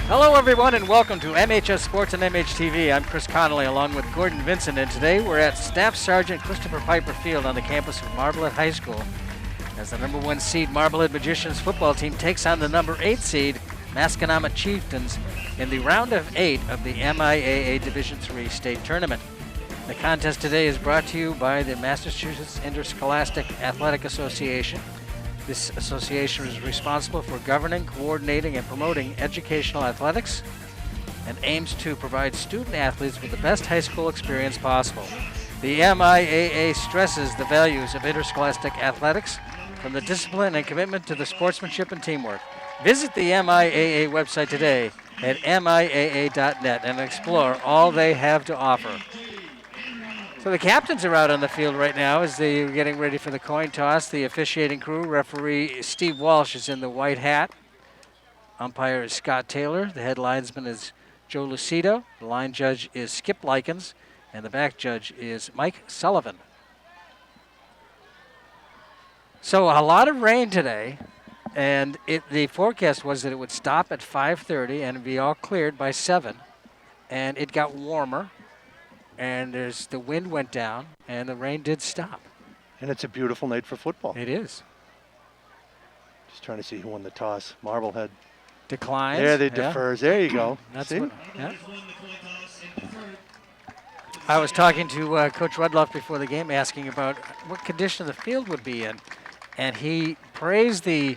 Hello, everyone, and welcome to MHS Sports and MHTV. I'm Chris Connolly, along with Gordon Vincent, and today we're at Staff Sergeant Christopher Piper Field on the campus of Marblehead High School as the number 1 seed Marblehead Magicians football team takes on the number 8 seed Masconomet Chieftains in the round of 8 of the MIAA Division III state tournament. The contest today is brought to you by the Massachusetts Interscholastic Athletic Association. This association is responsible for governing, coordinating, and promoting educational athletics and aims to provide student athletes with the best high school experience possible. The MIAA stresses the values of interscholastic athletics, from the discipline and commitment to the sportsmanship and teamwork. Visit the MIAA website today at miaa.net and explore all they have to offer. So the captains are out on the field right now as they're getting ready for the coin toss. The officiating crew, referee Steve Walsh, is in the white hat. Umpire is Scott Taylor. The head linesman is Joe Lucido. The line judge is Skip Likens. And the back judge is Mike Sullivan. So a lot of rain today. And the forecast was that it would stop at 5:30 and be all cleared by 7. And it got warmer. And the wind went down, and the rain did stop. And it's a beautiful night for football. It is. Just trying to see who won the toss. Marblehead. Declines. There, they defers. There you go. That's see? What, yeah. I was talking to Coach Rudloff before the game, asking about what condition the field would be in, and he praised the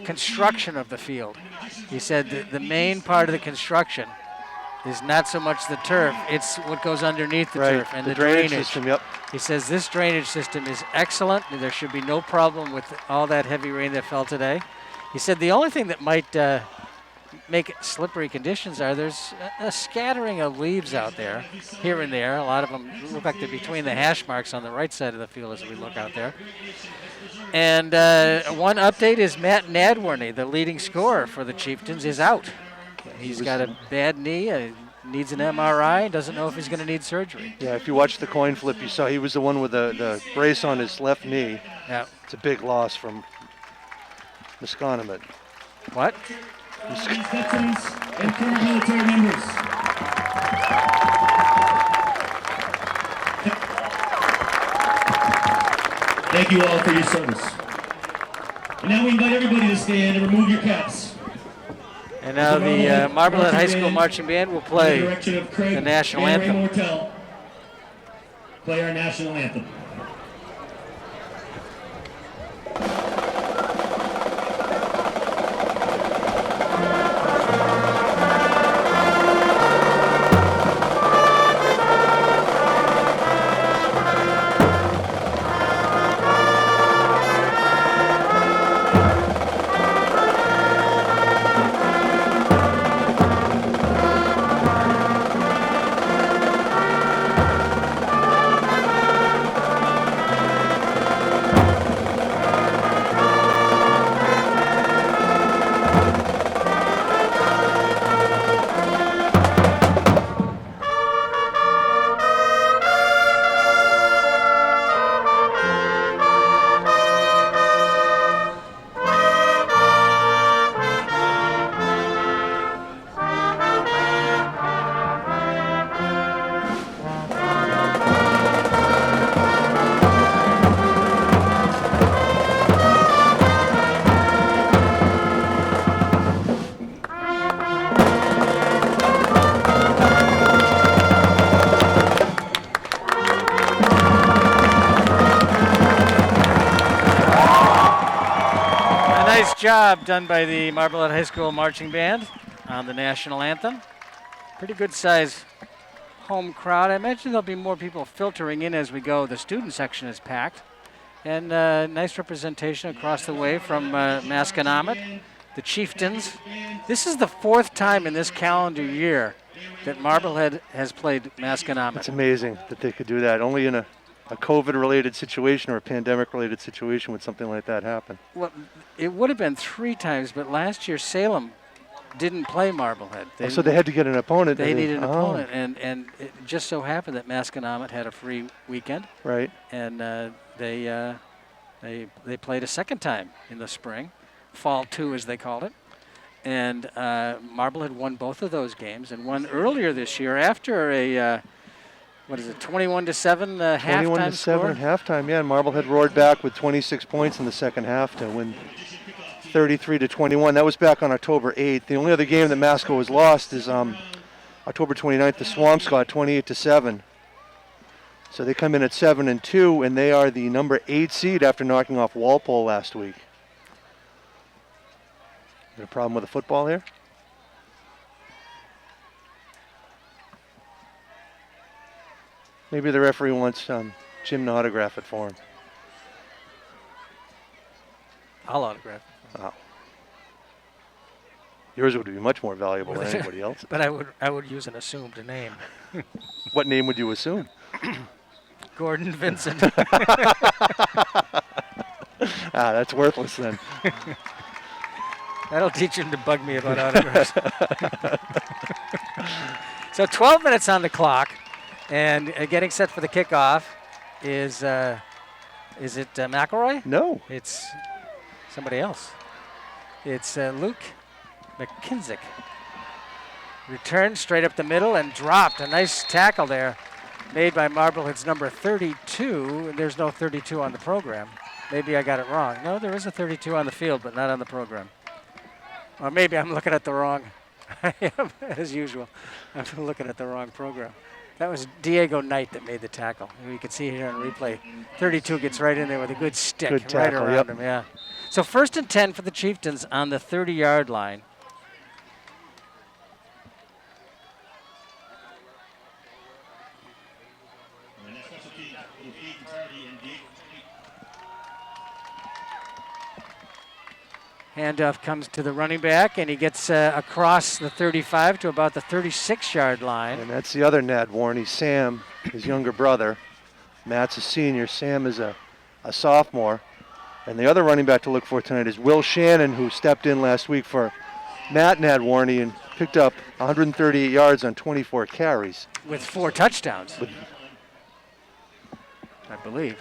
construction of the field. He said that the main part of the construction is not so much the turf, it's what goes underneath the turf and the drainage system. Yep. He says this drainage system is excellent. There should be no problem with all that heavy rain that fell today. He said the only thing that might make it slippery conditions are there's a scattering of leaves out there, here and there. A lot of them look like they're between the hash marks on the right side of the field as we look out there. And one update is Matt Nadworny, the leading scorer for the Chieftains, is out. He's got a bad knee, needs an MRI, doesn't know if he's going to need surgery. Yeah, if you watched the coin flip, you saw he was the one with the brace on his left knee. Yeah. It's a big loss from Masconomet. What? Veterans and former military members. Thank you all for your service. And now we invite everybody to stand and remove your caps. And now the Marblehead High School Marching Band will play the national anthem. Play our national anthem. Job done by the Marblehead High School Marching Band on the national anthem. Pretty good size home crowd. I imagine there'll be more people filtering in as we go. The student section is packed. And nice representation across the way from Masconomet, the Chieftains. This is the 4th time in this calendar year that Marblehead has played Masconomet. It's amazing that they could do that. Only in a COVID-related situation or a pandemic-related situation would something like that happen. Well, it would have been 3 times, but last year Salem didn't play Marblehead. So they had to get an opponent. They needed an opponent, and it just so happened that Masconomet had a free weekend. Right. And they played a second time in the spring, Fall 2 as they called it. And Marblehead won both of those games and won earlier this year after a, 21-7 halftime 21-7 score? at halftime, yeah, and Marblehead roared back with 26 points in the second half to win 33-21. That was back on October 8th. The only other game that Masco has lost is October 29th, the Swampscott, 28-7. So they come in at 7-2, and they are the number 8 seed after knocking off Walpole last week. Got a problem with the football here? Maybe the referee wants Jim to autograph it for him. I'll autograph. Oh. Yours would be much more valuable than anybody else. But I would use an assumed name. What name would you assume? Gordon Vincent. That's worthless then. That'll teach him to bug me about autographs. So 12 minutes on the clock, and getting set for the kickoff is it McElroy? No. It's somebody else. It's Luke McKinsick. Returned straight up the middle and dropped. A nice tackle there made by Marblehead's number 32. There's no 32 on the program. Maybe I got it wrong. No, there is a 32 on the field, but not on the program. Or maybe I'm looking at the wrong, as usual. I'm looking at the wrong program. That was Diego Knight that made the tackle. You can see here on replay. 32 gets right in there with a good stick Good tackle, right around him, yeah. So 1st and 10 for the Chieftains on the 30-yard line. Handoff comes to the running back, and he gets across the 35 to about the 36-yard line. And that's the other Ned Warney, Sam, his younger brother. Matt's a senior. Sam is a sophomore. And the other running back to look for tonight is Will Shannon, who stepped in last week for Matt Nadwarney and picked up 138 yards on 24 carries. With 4 touchdowns, I believe.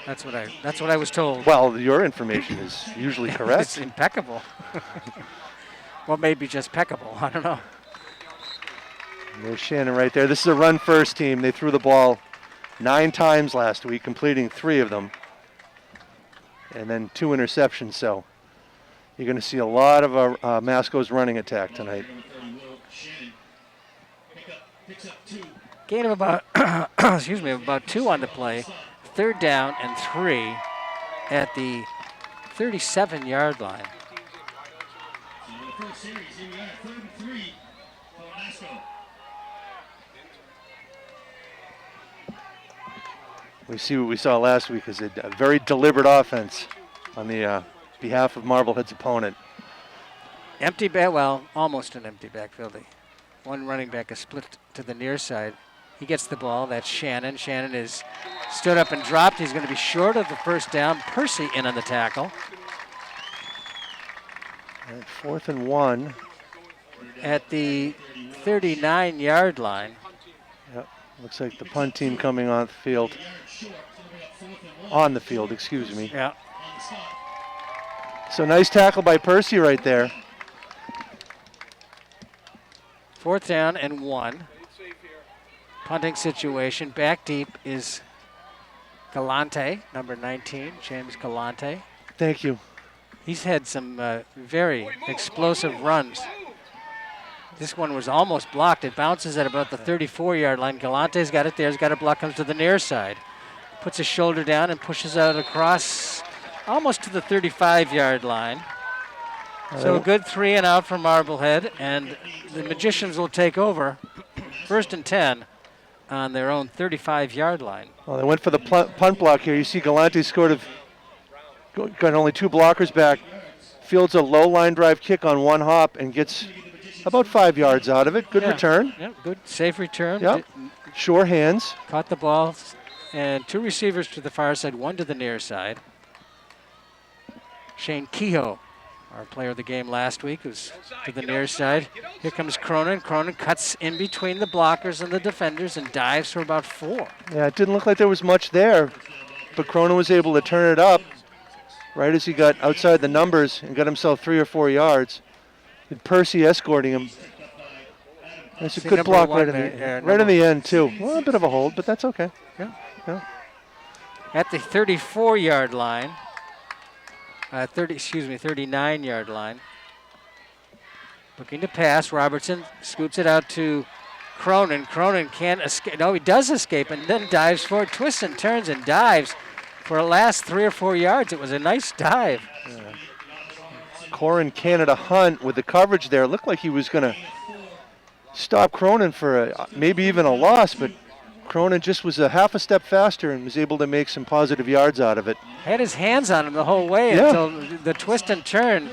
That's what I was told. Well, your information is usually correct. It's impeccable. Well, maybe just peccable. I don't know. And there's Shannon right there. This is a run-first team. They threw the ball 9 times last week, completing 3 of them. And then 2 interceptions, so you're going to see a lot of Masco's running attack tonight. Gain of about, about 2 on the play. 3rd down and 3 at the 37-yard line. We see what we saw last week is a very deliberate offense on the behalf of Marblehead's opponent. Empty back, well, almost an empty backfield. One running back is split to the near side. He gets the ball. That's Shannon. Shannon is stood up and dropped. He's going to be short of the 1st down. Percy in on the tackle. And 4th and 1. At the 39-yard line. Yep. Looks like the punt team coming on the field. On the field, excuse me. Yeah. So nice tackle by Percy right there. 4th down and 1. Punting situation. Back deep is Galante, number 19, James Galante. Thank you. He's had some very explosive runs. This one was almost blocked. It bounces at about the 34-yard line. Galante's got it there. He's got a block, comes to the near side. Puts his shoulder down and pushes out across almost to the 35-yard line. So a good 3 and out for Marblehead, and the Magicians will take over. 1st and 10 on their own 35-yard line. Well, they went for the punt block here. You see Galante got only 2 blockers back, fields a low line drive kick on 1 hop and gets about 5 yards out of it. Good return. Yeah, good, safe return. Yep. Sure hands. Caught the ball, and 2 receivers to the far side, 1 to the near side. Shane Kehoe, our player of the game last week, who's to the near side. Here comes Cronin. Cronin cuts in between the blockers and the defenders and dives for about 4. Yeah, it didn't look like there was much there, but Cronin was able to turn it up right as he got outside the numbers and got himself 3 or 4 yards. With Percy escorting him. That's a good block right in the end too. Well, a bit of a hold, but that's okay. Yeah. At the 34-yard line, 39-yard line. Looking to pass, Robertson scoots it out to Cronin. Cronin can't escape. No, he does escape and then dives forward, twists and turns and dives for the last 3 or 4 yards. It was a nice dive. Yeah. Corin Canada Hunt with the coverage there. Looked like he was going to stop Cronin for maybe even a loss, but Cronin just was a half a step faster and was able to make some positive yards out of it. Had his hands on him the whole way until the twist and turn.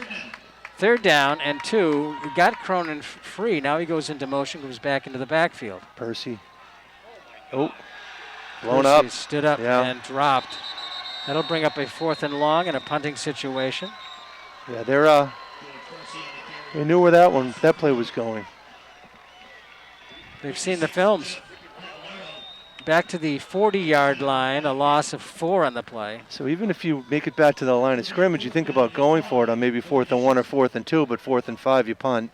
3rd down and 2. He got Cronin free. Now he goes into motion, goes back into the backfield. Percy. Blown Percy up. Stood up and dropped. That'll bring up a 4th and long in a punting situation. Yeah, they knew where that play was going. They've seen the films. Back to the 40-yard line, a loss of 4 on the play. So even if you make it back to the line of scrimmage, you think about going for it on maybe 4th and 1 or 4th and 2, but 4th and 5 you punt.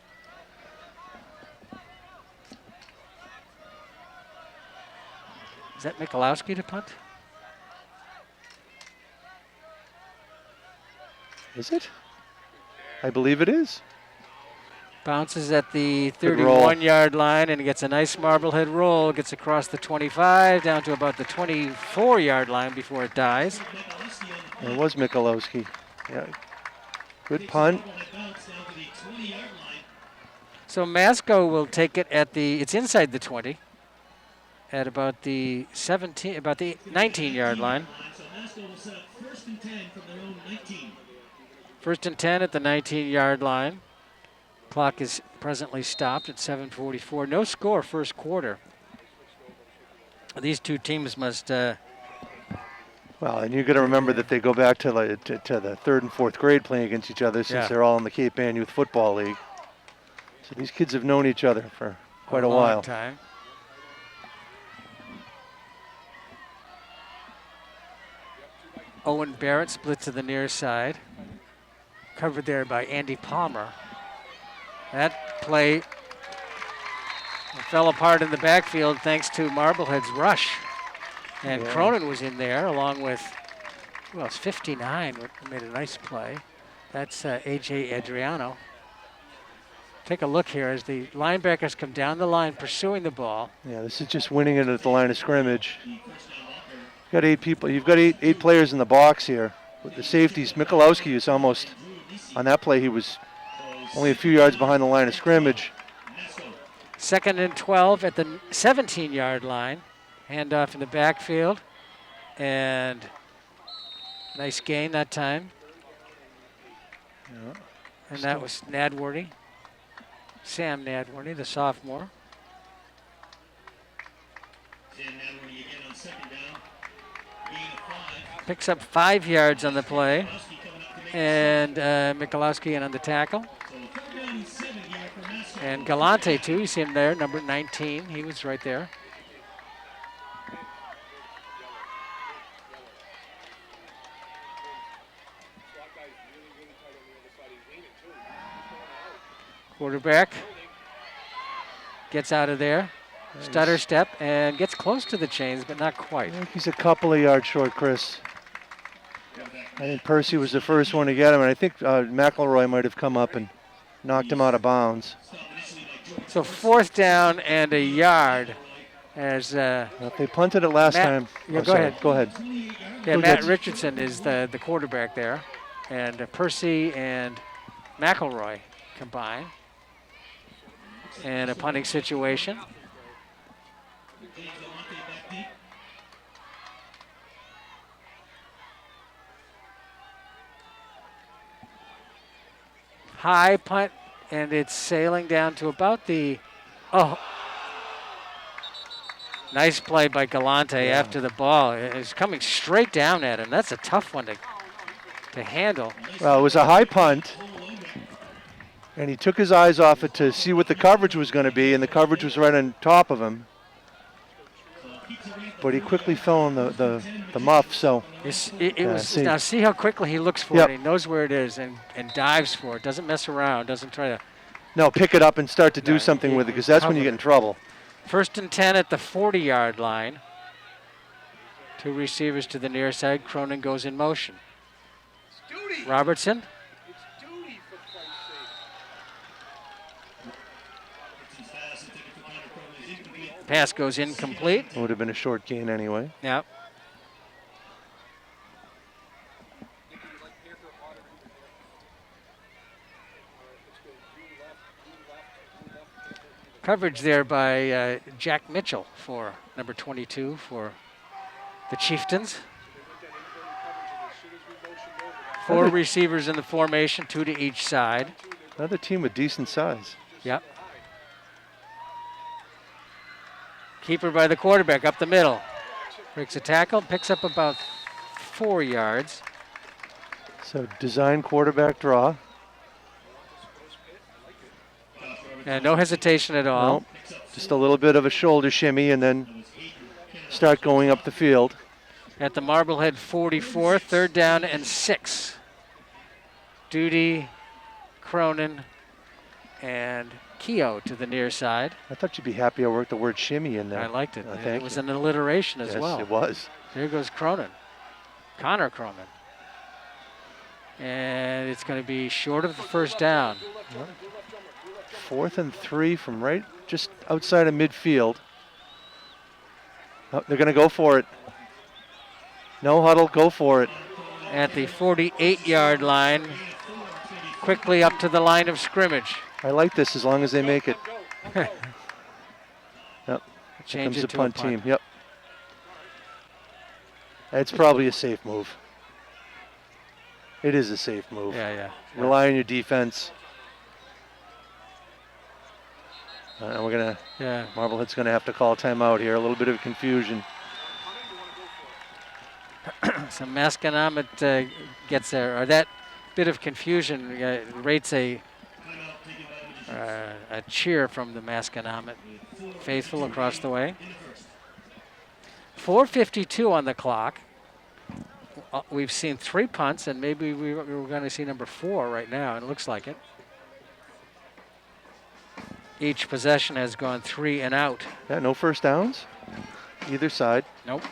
Is that Michalowski to punt? Is it? I believe it is. Bounces at the 31-yard line and gets a nice Marblehead roll. Gets across the 25 down to about the 24-yard line before it dies. It was Michalowski. Yeah. Good punt. So Masco will take it at it's inside the 20 at about the 19-yard line. 1st and 10 at the 19-yard line. Clock is presently stopped at 7:44. No score first quarter. These two teams must. Well, and you got to remember that they go back to the 3rd and 4th grade playing against each other since they're all in the Cape Ann Youth Football League. So these kids have known each other for quite a while. Long time. Owen Barrett split to the near side. Covered there by Andy Palmer. That play fell apart in the backfield thanks to Marblehead's rush. And Cronin was in there along with, well, it's 59, made a nice play. That's A.J. Adriano. Take a look here as the linebackers come down the line pursuing the ball. Yeah, this is just winning it at the line of scrimmage. You've got 8 people. You've got eight players in the box here. With the safeties, Michalowski is almost, on that play, he was only a few yards behind the line of scrimmage. 2nd and 12 at the 17-yard line. Handoff in the backfield. And nice gain that time. Yeah. And that was Nadworthy. Sam Nadworthy, the sophomore. Picks up 5 yards on the play. And Michalowski in on the tackle. And Galante, too. You see him there, number 19. He was right there. Quarterback gets out of there. Nice. Stutter step and gets close to the chains, but not quite. I think he's a couple of yards short, Chris. I think Percy was the first one to get him, and I think McElroy might have come up and knocked him out of bounds. So 4th down and a yard. As they punted it last time. Yeah, go ahead. Yeah, Matt Richardson is the quarterback there, and Percy and McElroy combine. And a punting situation. High punt, and it's sailing down to about the, nice play by Galante after the ball. It's coming straight down at him. That's a tough one to handle. Well, it was a high punt, and he took his eyes off it to see what the coverage was going to be, and the coverage was right on top of him. but he quickly fell on the muff. So Now see how quickly he looks for Yep. it. He knows where it is and dives for it. Doesn't mess around. Doesn't try to. no, pick it up and start to do No, something he- with it, because that's when you cover get in trouble. 1st and 10 at the 40-yard line. 2 receivers to the near side. Cronin goes in motion. Robertson. Pass goes incomplete. It would have been a short gain anyway. Yep. Coverage there by Jack Mitchell for number 22 for the Chieftains. 4 receivers in the formation, 2 to each side. Another team with decent size. Yep. Keeper by the quarterback up the middle. Breaks a tackle, picks up about 4 yards. So design quarterback draw. And no hesitation at all. Nope. Just a little bit of a shoulder shimmy and then start going up the field. At the Marblehead 44, 3rd down and 6. Duty, Cronin, and Keogh to the near side. I thought you'd be happy I worked the word shimmy in there. I liked it. Thank It was you. an alliteration as Yes, well. it was. There goes Cronin. Connor Cronin. And it's going to be short of the 1st down. 4th and 3 from right just outside of midfield. Oh, they're going to go for it. No huddle, go for it. At the 48-yard line, quickly up to the line of scrimmage. I like this as long as they make it. Yep. Here Change comes it the to punt a punt. team. Yep. It's probably a safe move. It is a safe move. Yeah. Rely on your defense. And we're gonna. Yeah. Marblehead's gonna have to call timeout here. A little bit of confusion. So Masconomet gets there, or that bit of confusion rates a cheer from the Masconomet faithful across the way. 4:52 on the clock. We've seen 3 punts, and maybe we're going to see number 4 right now. It looks like it. Each possession has gone 3 and out. Yeah, no first downs, either side. Nope.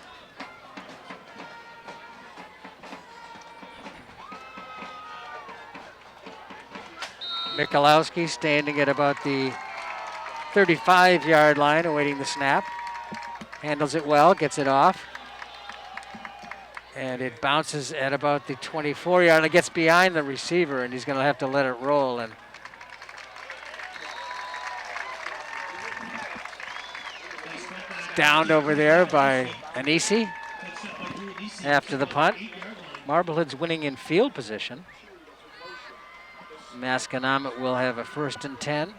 Michalowski standing at about the 35-yard line, awaiting the snap. Handles it well, gets it off. And it bounces at about the 24-yard line. It gets behind the receiver, and he's going to have to let it roll. And downed over there by Anisi after the punt. Marblehead's winning in field position. Masconomet will have a 1st and 10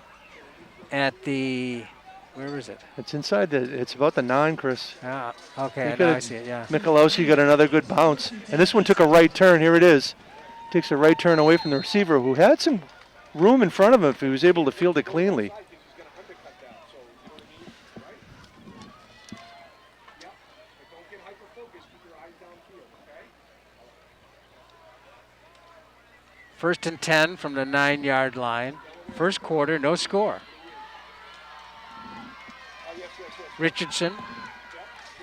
at the, where is it? It's inside it's about the 9, Chris. Ah, okay, Look now at I it. see it, yeah. Michalowski got another good bounce. And this one took a right turn. Here it is. Takes a right turn away from the receiver, who had some room in front of him if he was able to field it cleanly. First and 10 from the 9-yard line. First quarter, no score. Richardson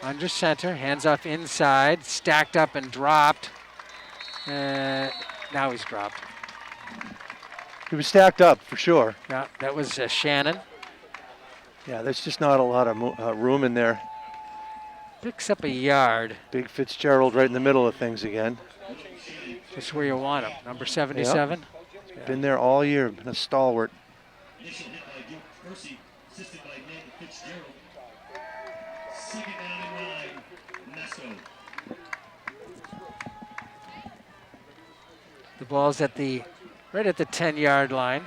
under center, hands off inside, stacked up and dropped. Now he's dropped. He was stacked up for sure. Yeah, that was Shannon. Yeah, there's just not a lot of room in there. Picks up a yard. Big Fitzgerald right in the middle of things again. Just where you want him. Number 77. Yep. Been there all year, been a stalwart. The ball's at the right at the 10-yard line.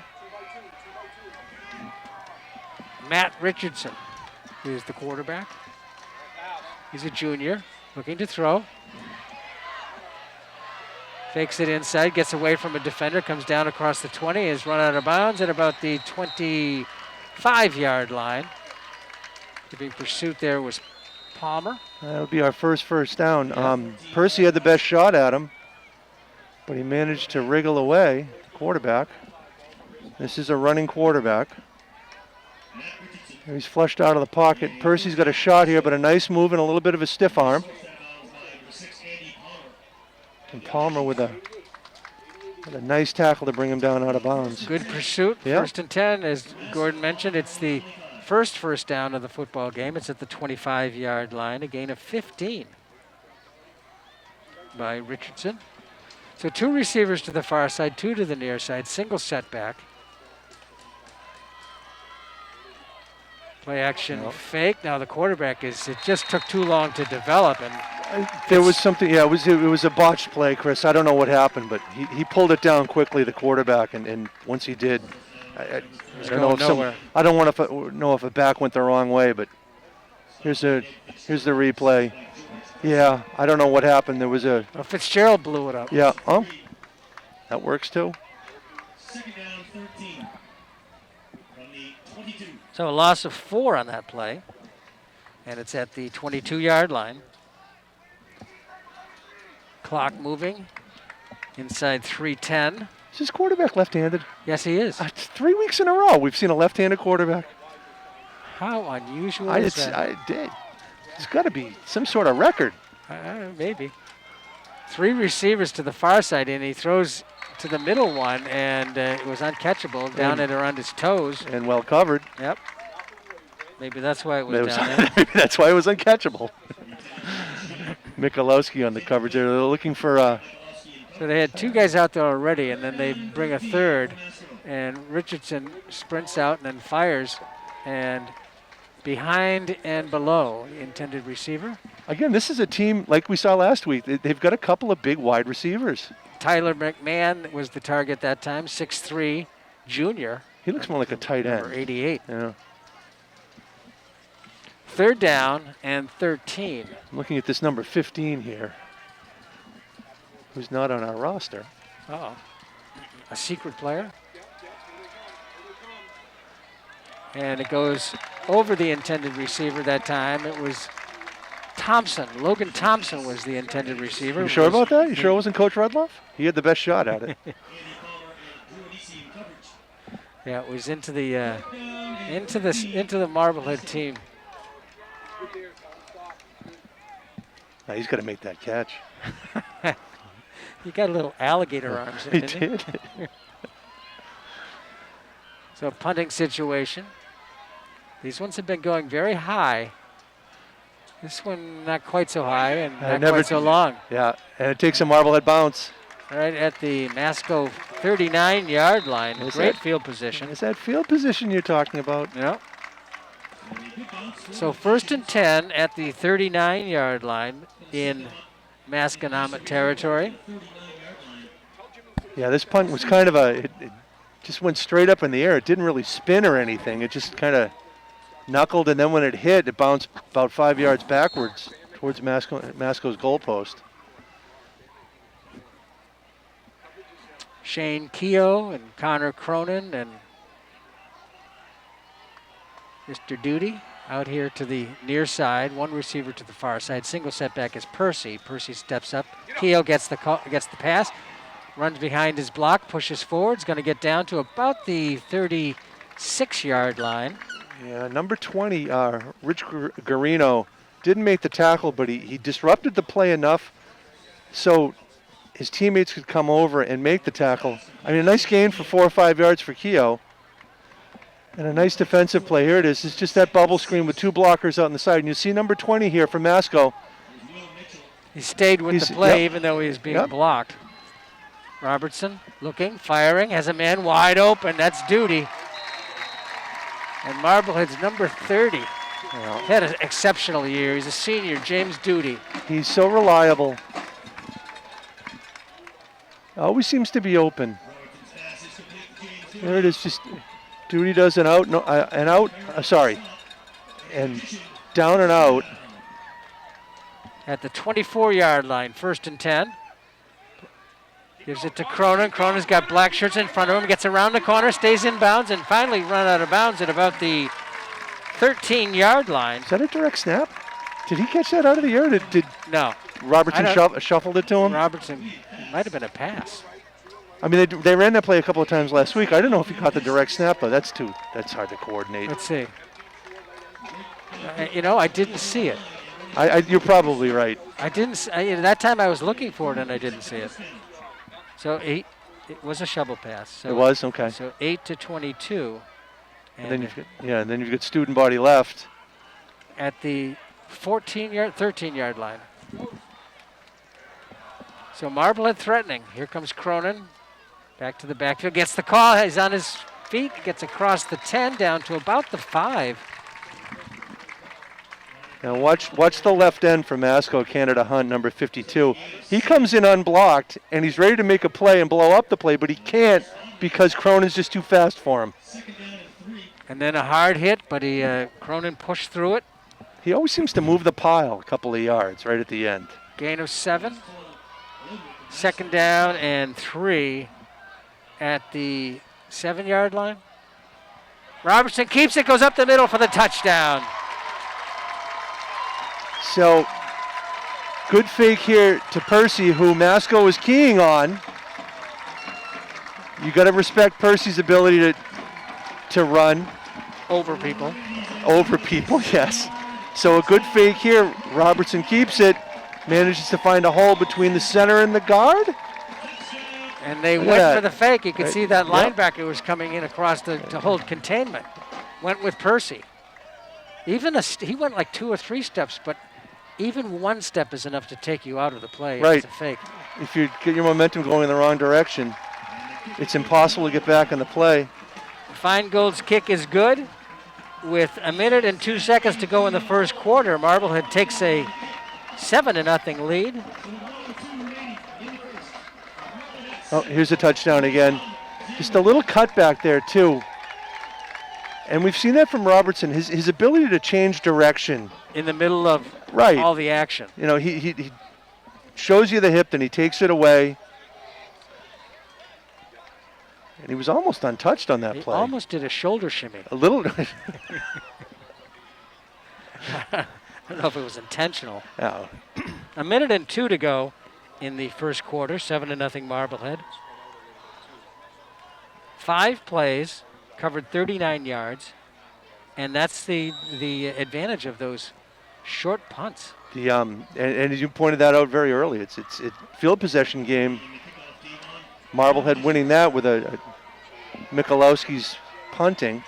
Matt Richardson is the quarterback. He's a junior, looking to throw. Fakes it inside, gets away from a defender, comes down across the 20, is run out of bounds at about the 25-yard line. The big pursuit there was Palmer. That'll be our first down. Percy had the best shot at him, but he managed to wriggle away, quarterback. This is a running quarterback. He's flushed out of the pocket. Percy's got a shot here, but a nice move and a little bit of a stiff arm. And Palmer with a nice tackle to bring him down out of bounds. Good pursuit. Yep. 1st and 10, as Gordon mentioned. It's the first down of the football game. It's at the 25-yard line, a gain of 15 by Richardson. So 2 receivers to the far side, 2 to the near side, single setback. Play action fake. Now the quarterback it just took too long to develop. And there was something, it was a botched play, Chris. I don't know what happened, but he pulled it down quickly, the quarterback, and once he did, I don't want to know if a back went the wrong way, but here's the replay. Yeah, I don't know what happened. There was Fitzgerald blew it up. Yeah, that works too. 2nd down, 13. From the 22. So a loss of 4 on that play, and it's at the 22-yard line. Clock moving inside 3:10. Is this quarterback left-handed? Yes, he is. 3 weeks in a row we've seen a left-handed quarterback. How unusual is that? It's got to be some sort of record. Maybe. 3 receivers to the far side, and he throws to the middle one, and it was uncatchable down at around his toes. And well covered. Yep. Maybe that's why it was down there. Maybe that's why it was uncatchable. Michalowski on the coverage there. They're looking for... So they had 2 guys out there already, and then they bring a 3rd, and Richardson sprints out and then fires, and behind and below the intended receiver. Again, this is a team like we saw last week. They've got a couple of big wide receivers. Tyler McMahon was the target that time, 6'3", junior. He looks more like a tight end. Number 88. Yeah. 3rd down and 13. I'm looking at this number 15 here, who's not on our roster. Uh-oh. A secret player. And it goes over the intended receiver that time. It was Thompson. Logan Thompson was the intended receiver. You sure about that? You sure it wasn't Coach Rudloff? He had the best shot at it. Yeah, it was into the Marblehead team. Now he's got to make that catch. He got a little alligator arms in, didn't he? Did. So punting situation. These ones have been going very high. This one not quite so high and not quite so long. Yeah, and it takes a Marblehead bounce. Right at the Masco 39-yard line. Great field position. Is that field position you're talking about? Yeah. So 1st and 10 at the 39-yard line in Masconomet territory. Yeah, this punt was kind of it just went straight up in the air. It didn't really spin or anything. It just kind of knuckled, and then when it hit, it bounced about 5 yards backwards towards Masco's goalpost. Shane Keogh and Connor Cronin and Mr. Duty out here to the near side. 1 receiver to the far side. Single setback is Percy. Percy steps up. Keogh gets the pass, runs behind his block, pushes forward. Is going to get down to about the 36-yard line. Yeah, number 20, Rich Garino, didn't make the tackle, but he disrupted the play enough so his teammates could come over and make the tackle. I mean, a nice gain for 4 or 5 yards for Keogh. And a nice defensive play. Here it is. It's just that bubble screen with 2 blockers out on the side. And you see number 20 here from Masco. He stayed with the play even though he was being blocked. Robertson looking, firing, has a man wide open. That's Duty. And Marblehead's number 30. He had an exceptional year. He's a senior, James Duty. He's so reliable. Always seems to be open. There it is. Just Duty does an out, and down and out. At the 24-yard line, 1st and 10. Gives it to Cronin. Cronin's got black shirts in front of him. Gets around the corner, stays in bounds, and finally run out of bounds at about the 13-yard line. Is that a direct snap? Did he catch that out of the air? Did No. Robertson shuffled it to him? Robertson might have been a pass. I mean, they ran that play a couple of times last week. I didn't know if he caught the direct snap, but that's hard to coordinate. Let's see. You know, I didn't see it. You're probably right. I didn't. That time I was looking for it and I didn't see it. So it was a shovel pass. So it was? Okay. So 8-22. And then you've got student body left. At the 13-yard line. So Marblehead threatening. Here comes Cronin. Back to the backfield. Gets the call. He's on his feet. Gets across the 10 down to about the 5. Now watch the left end for Masco, Canada Hunt, number 52. He comes in unblocked, and he's ready to make a play and blow up the play, but he can't because Cronin's just too fast for him. And then a hard hit, but Cronin pushed through it. He always seems to move the pile a couple of yards right at the end. Gain of 7. 2nd down and 3 at the 7-yard line. Robertson keeps it, goes up the middle for the touchdown. So, good fake here to Percy, who Masco is keying on. You got to respect Percy's ability to run. Over people. Over people, yes. So a good fake here. Robertson keeps it, manages to find a hole between the center and the guard. And they went for the fake. You could see that linebacker was coming in across to hold containment. Went with Percy. He went like 2 or 3 steps, but even 1 step is enough to take you out of the play. Right. It's a fake. If you get your momentum going in the wrong direction, it's impossible to get back in the play. Feingold's kick is good. With 1 minute and 2 seconds to go in the first quarter, Marblehead takes a 7-0 lead. Oh, here's a touchdown again. Just a little cutback there, too. And we've seen that from Robertson, his ability to change direction. In the middle of all the action. You know, he shows you the hip, then he takes it away. And he was almost untouched on that play. He almost did a shoulder shimmy. A little. I don't know if it was intentional. No. 1 minute and 2 to go in the first quarter, 7-0 Marblehead. 5 plays, covered 39 yards, and that's the advantage of those short punts. And as you pointed that out very early, it's field possession game. Marblehead winning that with a Michalowski's punting.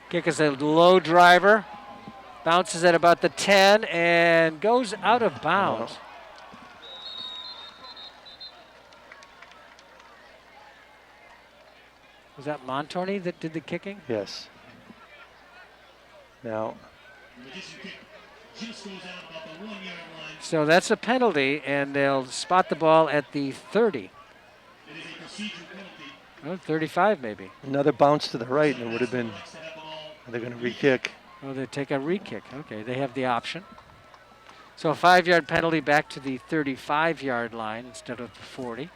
Kick is a low driver, bounces at about the 10 and goes out of bounds. Was that Montorney that did the kicking? Yes. Now. So that's a penalty, and they'll spot the ball at the 30. Oh, 35 maybe. Another bounce to the right, and it would have been. They're going to re-kick. Oh, they take a re-kick. Okay, they have the option. So a 5-yard penalty back to the 35-yard line instead of the 40.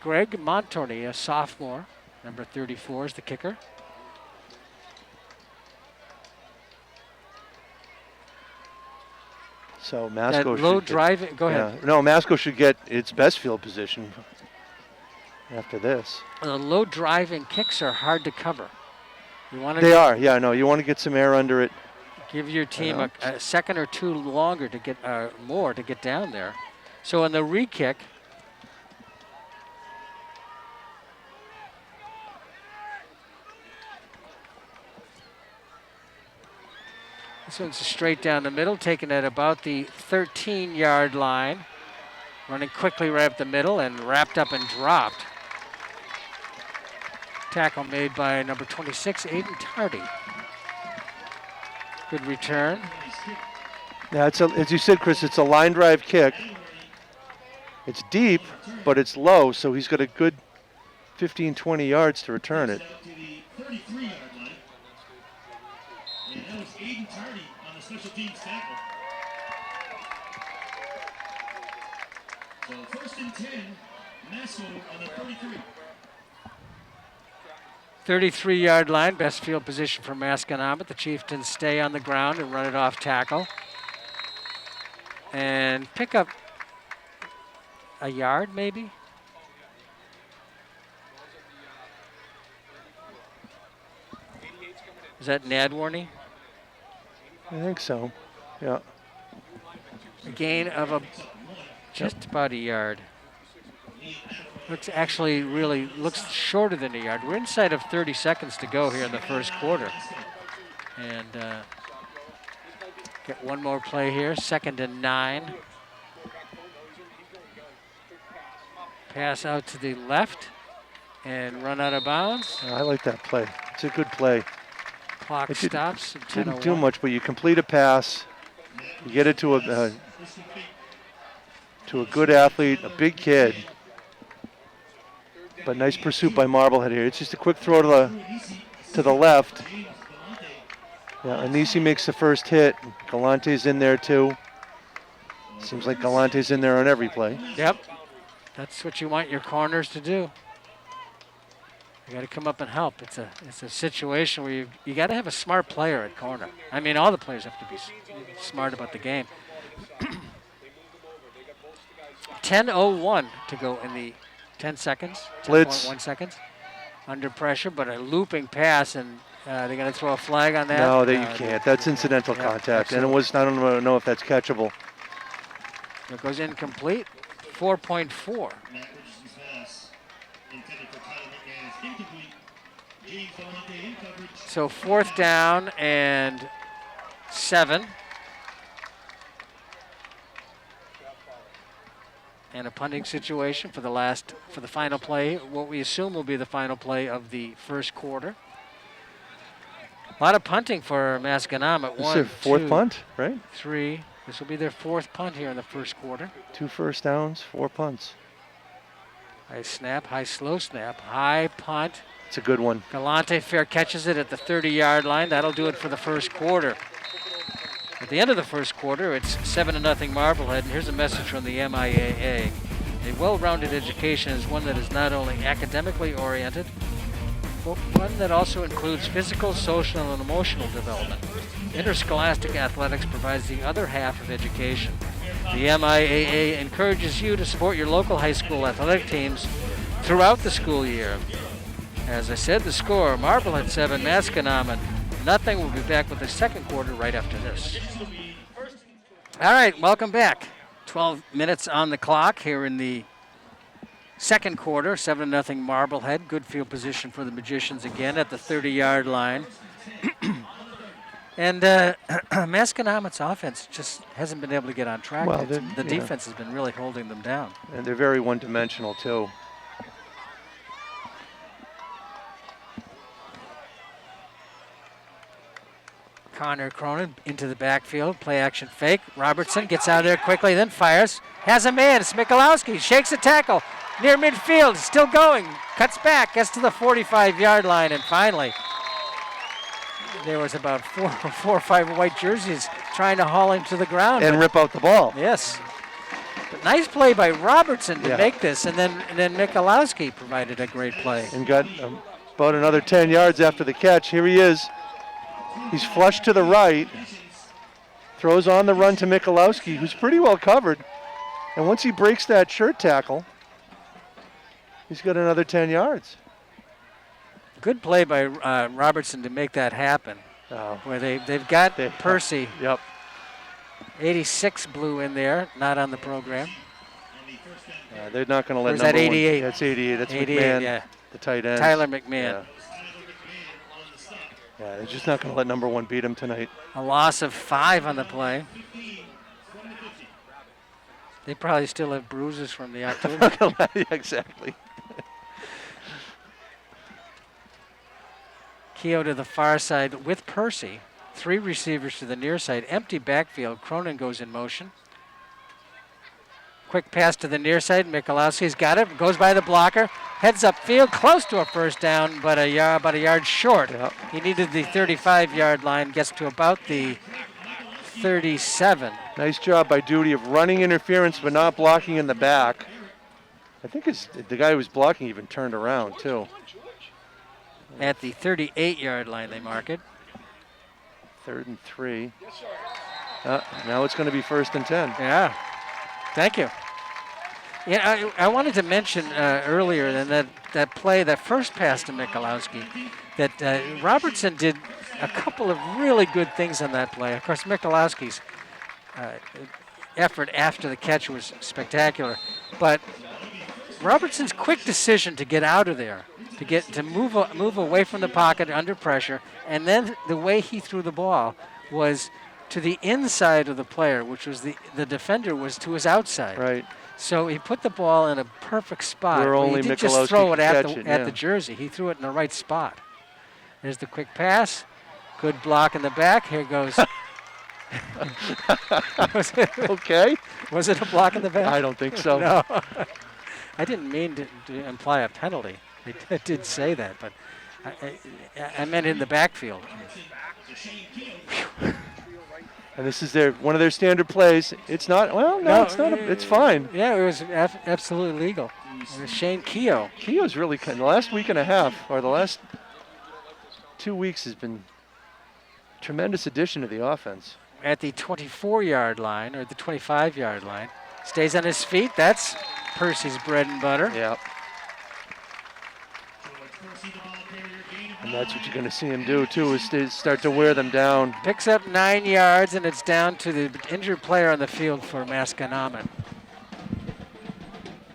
Greg Montorney, a sophomore, number 34 is the kicker. So Masco that low drive. Go ahead. Yeah, no, Masco should get its best field position after this. The low driving kicks are hard to cover. You want to. They are. Yeah, no. You want to get some air under it. Give your team a second or two longer to get more to get down there. So in the re-kick. This one's straight down the middle, taken at about the 13-yard line. Running quickly right up the middle and wrapped up and dropped. Tackle made by number 26, Aiden Tardy. Good return. Yeah, as you said, Chris, it's a line drive kick. It's deep, but it's low, so he's got a good 15, 20 yards to return it. And that was Aiden Tardy on the special teams tackle. So 1st and 10, Masco on the 33. 33-yard line, best field position for Masconomet. The Chieftains stay on the ground and run it off tackle. And pick up a yard, maybe? Is that Nadwarney? I think so. Yeah. A gain of just about a yard. Looks actually looks shorter than a yard. We're inside of 30 seconds to go here in the first quarter. And get one more play here, 2nd and 9. Pass out to the left and run out of bounds. I like that play. It's a good play. Clock stops. Didn't do much, but you complete a pass. You get it to a good athlete, a big kid. But nice pursuit by Marblehead here. It's just a quick throw to the left. Yeah, Anisi makes the first hit. Galante's in there too. Seems like Galante's in there on every play. Yep. That's what you want your corners to do. You got to come up and help. It's a situation where you got to have a smart player at corner. I mean, all the players have to be smart about the game. 10:01 to go in the 10 seconds. 10.1 seconds. Under pressure, but a looping pass, and they're going to throw a flag on that. No, you can't. That's incidental contact, and it was. I don't know if that's catchable. It goes incomplete. 4.4. So 4th down and 7. And a punting situation for the final play, what we assume will be the final play of the first quarter. A lot of punting for Masconomet. This is their 4th punt, right? 3. This will be their 4th punt here in the first quarter. 2 first downs, 4 punts. High snap, high slow snap, high punt. It's a good one. Galante fair catches it at the 30-yard line. That'll do it for the first quarter. At the end of the first quarter, it's 7-0 Marblehead, and here's a message from the MIAA. A well-rounded education is one that is not only academically oriented, but one that also includes physical, social, and emotional development. Interscholastic athletics provides the other half of education. The MIAA encourages you to support your local high school athletic teams throughout the school year. As I said, the score, Marblehead 7, Masconomet nothing. We'll be back with the second quarter right after this. All right, welcome back. 12 minutes on the clock here in the second quarter. 7-0 Marblehead. Good field position for the Magicians again at the 30-yard line. And Masconomet's offense just hasn't been able to get on track. Well, the defense has been really holding them down. And they're very one-dimensional too. Connor Cronin into the backfield, play action fake. Robertson gets out of there quickly, then fires. Has a man, it's Michalowski, shakes a tackle near midfield, still going, cuts back, gets to the 45-yard line, and finally, there was about four or five white jerseys trying to haul him to the ground. And rip out the ball. Yes. But nice play by Robertson to make this, and then Michalowski provided a great play. And got about another 10 yards after the catch. Here he is. He's flushed to the right, throws on the run to Michalowski, who's pretty well covered. And once he breaks that shirt tackle, he's got another 10 yards. Good play by Robertson to make that happen. Where they've got Percy. Yep. 86 blue in there, not on the program. They're not going to let Where's that 88? That's 88. That's 88, McMahon, yeah. the tight end. Tyler McMahon. Yeah, they're just not going to let number 1 beat him tonight. A loss of 5 on the play. They probably still have bruises from the October. Yeah, exactly. Keogh to the far side with Percy. 3 receivers to the near side. Empty backfield. Cronin goes in motion. Quick pass to the near side. Michalowski's got it. Goes by the blocker. Heads up field. Close to a first down, but about a yard short. Yep. He needed the 35-yard line. Gets to about the 37. Nice job by Duty of running interference but not blocking in the back. I think the guy who was blocking even turned around too. At the 38-yard line, they mark it. 3rd and 3. Now it's going to be 1st and 10. Yeah. Thank you. Yeah, I wanted to mention earlier than that play, that first pass to Michalowski, that Robertson did a couple of really good things on that play. Of course, Michalowski's effort after the catch was spectacular, but Robertson's quick decision to get out of there, to move away from the pocket under pressure, and then the way he threw the ball was to the inside of the player, which was the defender was to his outside. Right. So he put the ball in a perfect spot. Where only he didn't Michalowski just throw it could at catch it, the jersey. He threw it in the right spot. There's the quick pass. Good block in the back. Here goes. Okay. Was it a block in the back? I don't think so. No. I didn't mean to imply a penalty. I did say that, but I meant in the backfield. And this is one of their standard plays. It's not, well, no, it's not, it's fine. Yeah, it was absolutely legal. It was Shane Keogh. Keogh's really, the last week and a half, or the last 2 weeks has been a tremendous addition to the offense. At the 24-yard line, or the 25-yard line. Stays on his feet. That's Percy's bread and butter. Yeah. And that's what you're going to see him do, too, is start to wear them down. Picks up 9 yards, and it's down to the injured player on the field for Masconomet.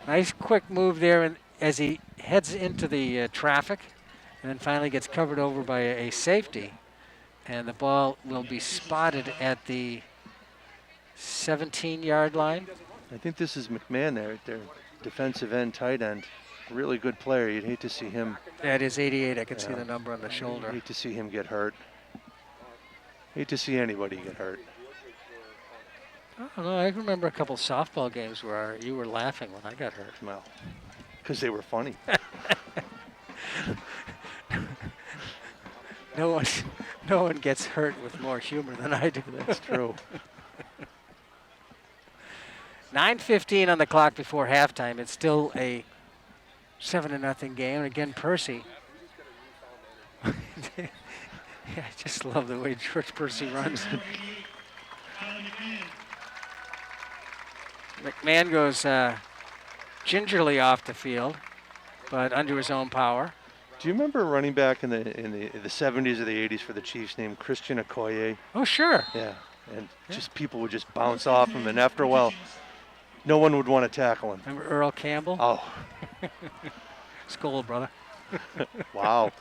Nice quick move there and as he heads into the traffic, and then finally gets covered over by a safety. And the ball will be spotted at the 17-yard line. I think this is McMahon there, their defensive end, tight end. Really good player. You'd hate to see him. That is 88. I can see the number on the shoulder. Hate to see him get hurt. Hate to see anybody get hurt. I don't know. I remember a couple softball games where you were laughing when I got hurt. Well, because they were funny. No one gets hurt with more humor than I do. That's true. 9:15 on the clock before halftime. It's still a 7-0 game. And again, Percy. Yeah, I just love the way George Percy runs. McMahon goes gingerly off the field, but under his own power. Do you remember a running back in the 70s or the 80s for the Chiefs named Christian Okoye? Oh, sure. Yeah, and just people would just bounce off him, and after a while, no one would want to tackle him. Remember Earl Campbell? Oh. Skull, brother. Wow.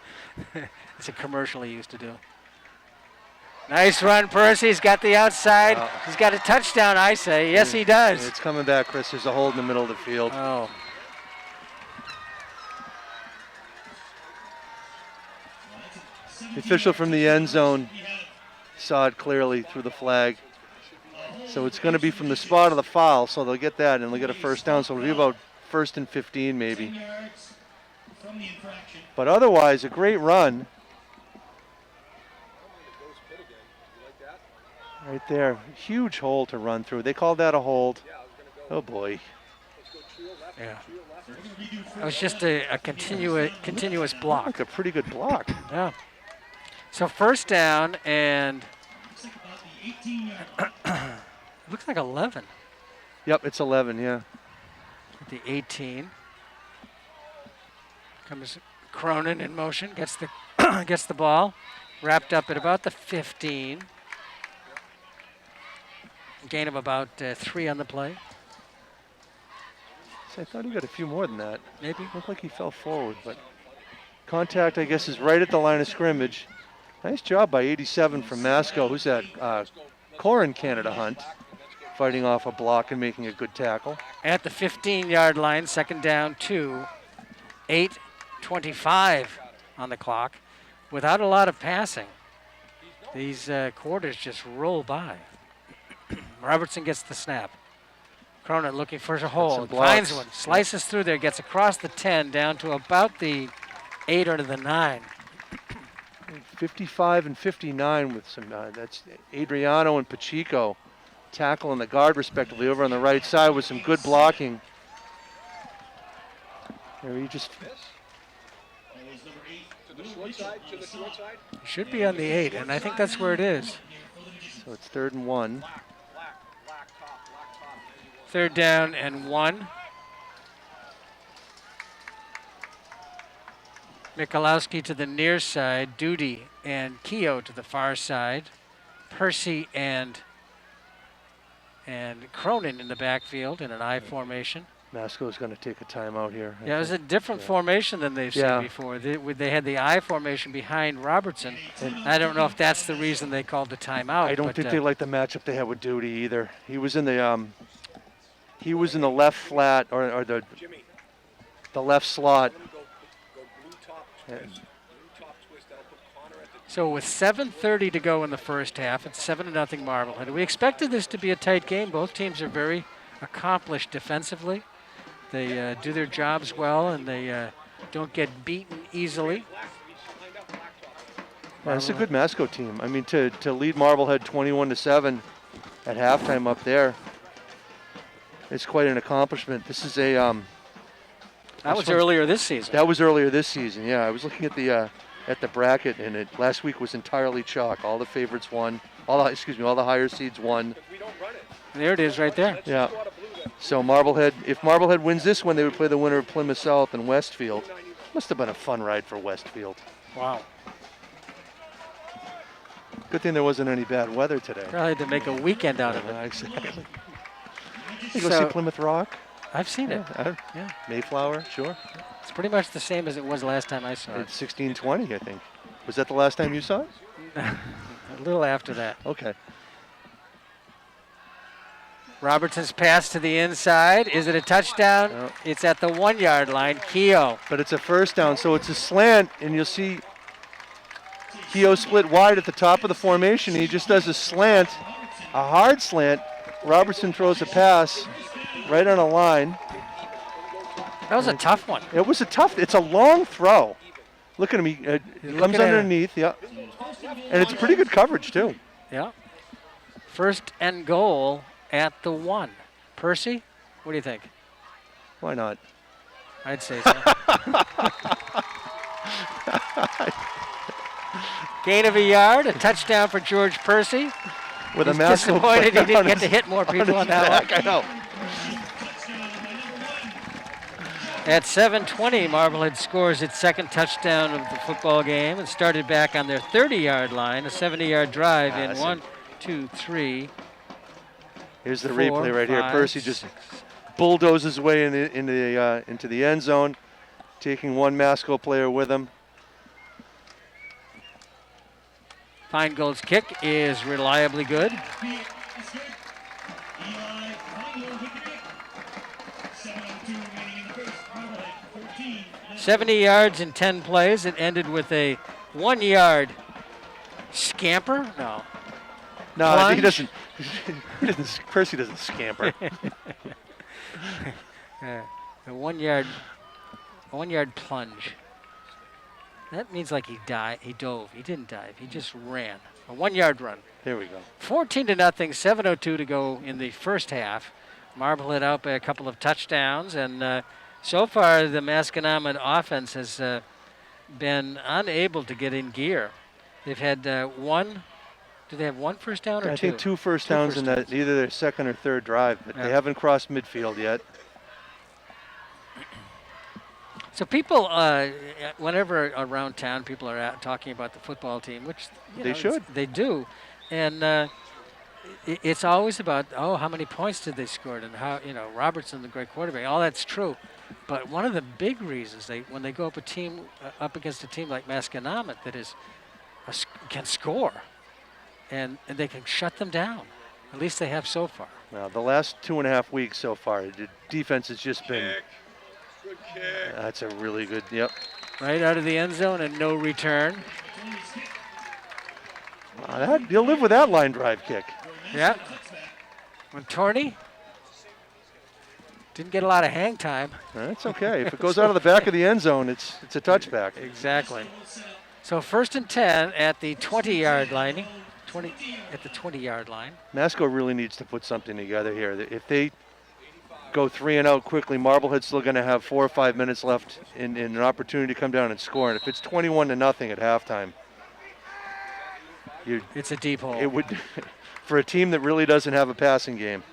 It's a commercial he used to do. Nice run, Percy. He's got the outside. He's got a touchdown, I say. Yes, he does. It's coming back, Chris. There's a hole in the middle of the field. Oh. The official from the end zone saw it clearly through the flag. So it's going to be from the spot of the foul, so they'll get that, and they'll get a first down. So it'll be about 1st and 15 maybe. But otherwise, a great run. Right there. Huge hole to run through. They called that a hold. Oh, boy. Yeah. It was just a continuous block. Like a pretty good block. Yeah. So first down, and looks like 11. Yep, it's 11, yeah. At the 18. Comes Cronin in motion, gets the ball, wrapped up at about the 15. Gain of about 3 on the play. So I thought he got a few more than that. Maybe. Looked like he fell forward, but contact, I guess, is right at the line of scrimmage. Nice job by 87 from Masco, who's at Corin Canada Hunt, fighting off a block and making a good tackle. At the 15-yard line, second down, 2. 8:25 on the clock. Without a lot of passing, these quarters just roll by. Robertson gets the snap. Cronin looking for a hole, finds one, slices through there, gets across the 10 down to about the 8 or to the 9. 55 and 59 with some, that's Adriano and Pacheco tackling the guard respectively over on the right side with some good blocking. There he just Should be on the 8, and I think that's where it is. So it's 3rd and 1. 3rd down and 1. Michalowski to the near side, Duty and Keogh to the far side, Percy and Cronin in the backfield in an I formation. Masco's going to take a timeout here. Yeah, it was a different formation than they've seen before. They had the I formation behind Robertson. And I don't know if that's the reason they called the timeout. I don't think they like the matchup they had with Duty either. He was in the left flat or the left slot. So with 7:30 to go in the first half, it's 7-0 Marblehead. We expected this to be a tight game. Both teams are very accomplished defensively. They do their jobs well, and they don't get beaten easily. Yeah, it's a good Masco team. I mean, to lead Marblehead 21-7 at halftime up there, it's quite an accomplishment. This is a that was earlier this season. That was earlier this season. Yeah, I was looking at the bracket, and it last week was entirely chalk. All the favorites won. All the higher seeds won. And there it is, right there. Yeah. So Marblehead, if Marblehead wins this one, they would play the winner of Plymouth South and Westfield. Must have been a fun ride for Westfield. Wow. Good thing there wasn't any bad weather today. Probably had to make a weekend out of it. Exactly. You go see Plymouth Rock? I've seen it. Yeah. Mayflower, sure. It's pretty much the same as it was last time I saw it. It's 1620, I think. Was that the last time you saw it? A little after that. Okay. Robertson's pass to the inside. Is it a touchdown? No. It's at the 1-yard line. Keogh. But it's a first down, so it's a slant, and you'll see Keogh split wide at the top of the formation. He just does a slant, a hard slant. Robertson throws a pass right on a line. That was a tough one. It was it's a long throw. Look at him, it comes underneath, yeah. And it's pretty good coverage, too. Yeah. First and goal at the 1. Percy, what do you think? Why not? I'd say so. Gain of a yard, a touchdown for George Percy. With He's a disappointed he didn't get to hit more people on that one. I know. At 7:20, Marblehead scores its second touchdown of the football game and started back on their 30-yard line, a 70-yard drive in 1, 2, 3. Here's the 4, replay right 5, here. Percy just bulldozes his way into the end zone, taking one Masco player with him. Feingold's kick is reliably good. 70 yards in 10 plays. It ended with a 1-yard scamper. No. No, plunge. he doesn't. Percy doesn't scamper. A 1-yard plunge. That means like he dove. He didn't dive. He just ran. A 1-yard run. There we go. 14-0, 7:02 to go in the first half. Marblehead out by a couple of touchdowns, and so far the Masconomet offense has been unable to get in gear. They've had one. Do they have one first down or two? I think two first downs in that either their second or third drive, but they haven't crossed midfield yet. So people, whenever around town, people are out talking about the football team, which they should. They do, and it's always about how many points did they score and how Robertson, the great quarterback. All that's true, but one of the big reasons when they go up against a team like Masconomet that can score, and they can shut them down. At least they have so far. Well, the last 2.5 weeks so far, the defense has just been. Good kick. That's a really good, yep. Right out of the end zone and no return. Wow, you'll live with that line drive kick. Yeah. When Torney didn't get a lot of hang time. That's okay. If it goes out of the back of the end zone, it's a touchback. Exactly. So 1st and 10 at the 20-yard line. At the 20-yard line. Masco really needs to put something together here. If they go 3 and out quickly, Marblehead's still going to have 4 or 5 minutes left in an opportunity to come down and score. And if it's 21 to nothing at halftime, it's a deep hole. It would, for a team that really doesn't have a passing game.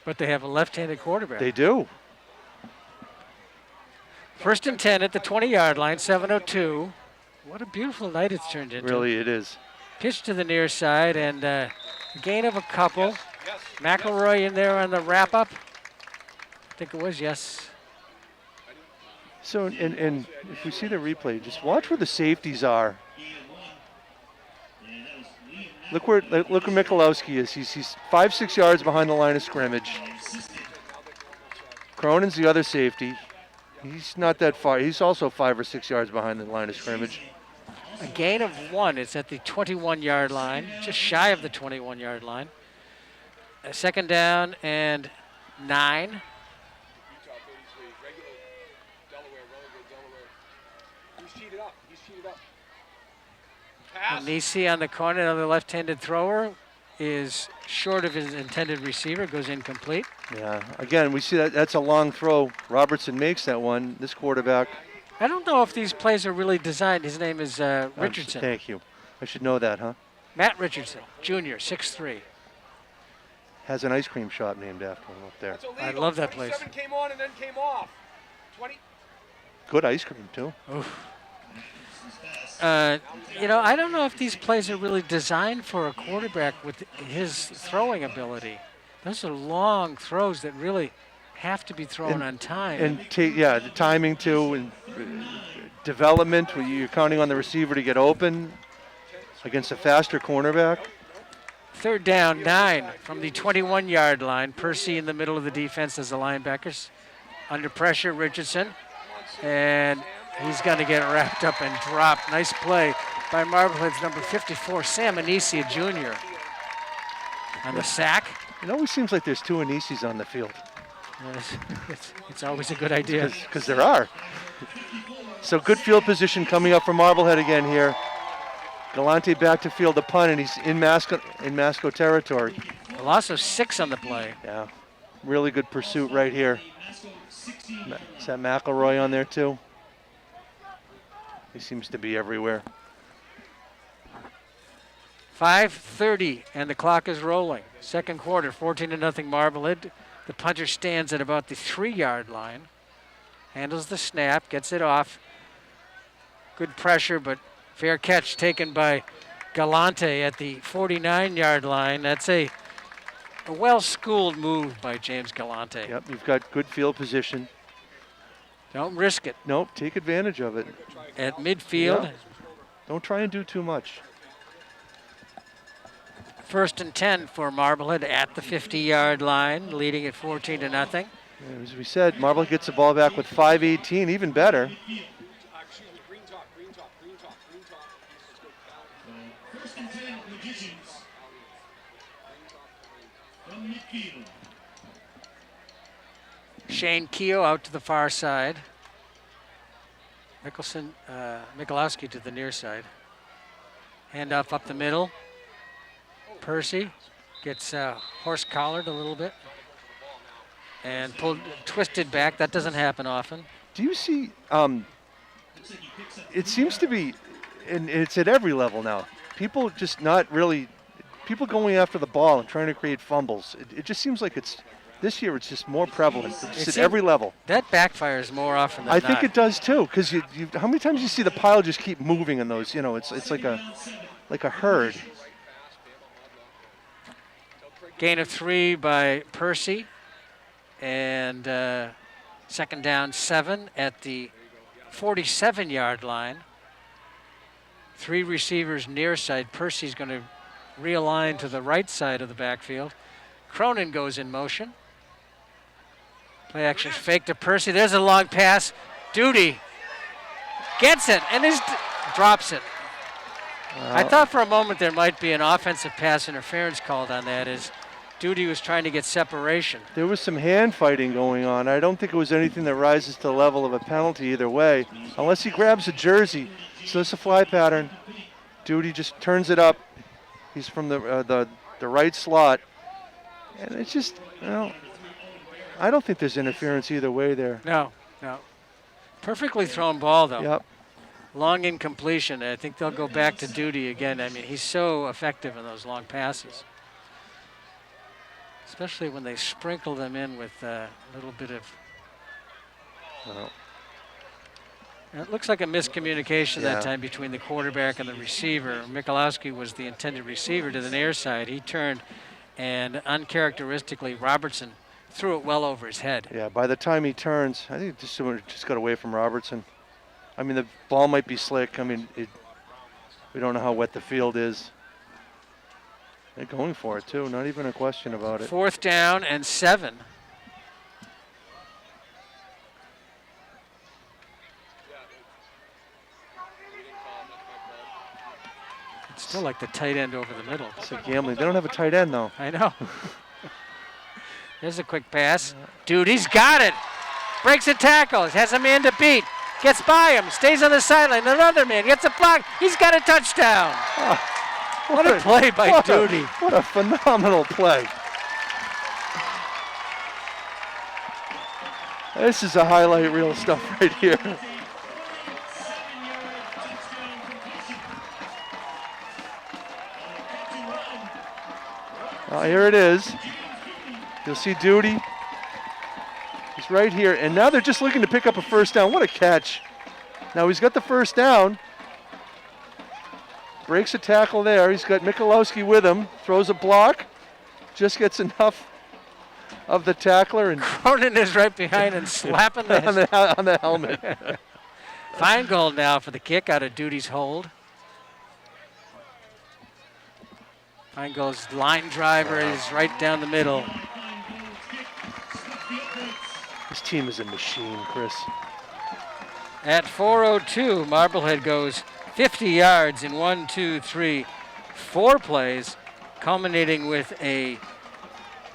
But they have a left-handed quarterback. They do. 1st and 10 at the 20-yard line, 7:02. What a beautiful night it's turned into. Really, it is. Pitch to the near side and a gain of a couple. McElroy in there on the wrap-up. I think it was, yes. So, and if we see the replay, just watch where the safeties are. Look where Michalowski is. He's 5-6 yards behind the line of scrimmage. Cronin's the other safety. He's not that far. He's also 5 or 6 yards behind the line of scrimmage. A gain of 1. It's at the 21-yard line, just shy of the 21-yard line. A 2nd down and 9. Nisi on the corner, another left-handed thrower, is short of his intended receiver, goes incomplete. Yeah, again, we see that's a long throw. Robertson makes that one. This quarterback. I don't know if these plays are really designed. His name is Richardson. Thank you. I should know that, huh? Matt Richardson, Jr., 6'3". Has an ice cream shop named after him up there. I love that place. 27 came on and then came off. 20. Good ice cream, too. Oof. You know, I don't know if these plays are really designed for a quarterback with his throwing ability. Those are long throws that really have to be thrown on time. And the timing too, and development. Where you're counting on the receiver to get open against a faster cornerback. 3rd down, 9 from the 21-yard line. Percy in the middle of the defense as the linebackers. Under pressure, Richardson, and he's going to get wrapped up and dropped. Nice play by Marblehead's number 54, Sam Anisi, Jr. on the sack. It always seems like there's 2 Anisis on the field. It's always a good idea. Because there are. So good field position coming up for Marblehead again here. Galante back to field the punt, and he's in Masco territory. A loss of 6 on the play. Yeah, really good pursuit right here. Is that McElroy on there too? He seems to be everywhere. 5:30 and the clock is rolling. 2nd quarter, 14-0 Marblehead. The punter stands at about the 3-yard line. Handles the snap, gets it off. Good pressure, but fair catch taken by Galante at the 49-yard line. That's a well-schooled move by James Galante. Yep, you've got good field position. Don't risk it. Nope, take advantage of it. At midfield. Yeah. Don't try and do too much. 1st and 10 for Marblehead at the 50-yard line, leading at 14-0. Yeah, as we said, Marblehead gets the ball back with 5:18, even better. Shane Keogh out to the far side. Michalowski to the near side. Handoff up the middle. Percy gets horse collared a little bit and twisted back. That doesn't happen often. Do you see? It seems to be, and it's at every level now. People just not really. People going after the ball and trying to create fumbles. It just seems like this year it's just more prevalent. It's at every level. That backfires more often than I not. think it does too, because how many times you see the pile just keep moving in those? You know, it's like a herd. Gain of 3 by Percy, and 2nd down 7 at the 47-yard line. 3 receivers near side. Percy's going to realign to the right side of the backfield. Cronin goes in motion. Play action fake to Percy. There's a long pass. Duty gets it and drops it. I thought for a moment there might be an offensive pass interference called on that as Duty was trying to get separation. There was some hand fighting going on. I don't think it was anything that rises to the level of a penalty either way, unless he grabs a jersey. So it's a fly pattern. Duty just turns it up. He's from the right slot, and it's just, you know, I don't think there's interference either way there. No, no. Perfectly thrown ball, though. Yep. Long incompletion. I think they'll go back to duty again. I mean, he's so effective in those long passes, especially when they sprinkle them in with a little bit of. Well, It looks like a miscommunication Yeah. that time between the quarterback and the receiver. Michalowski was the intended receiver to the near side. He turned, and uncharacteristically, Robertson threw it well over his head. yeah, by the time he turns, I think just got away from Robertson. I mean, the ball might be slick. I mean, we don't know how wet the field is. They're going for it, too. Not even a question about it. 4th down and 7. It's still like the tight end over the middle. It's like gambling. They don't have a tight end, though. I know. There's a quick pass. Dude, he's got it. Breaks a tackle. Has a man to beat. Gets by him. Stays on the sideline. Another man gets a block. He's got a touchdown. Oh, What a play by Duty. What a phenomenal play. This is a highlight reel stuff right here. Here it is. You'll see Duty. He's right here, and now they're just looking to pick up a first down. What a catch. Now he's got the first down. Breaks a tackle there. He's got Michalowski with him. Throws a block. Just gets enough of the tackler. And Cronin is right behind and slapping on the helmet. Fine goal now for the kick out of Duty's hold. Feingold's line driver is right down the middle. This team is a machine, Chris. At 4:02, Marblehead goes 50 yards in 4 plays, culminating with a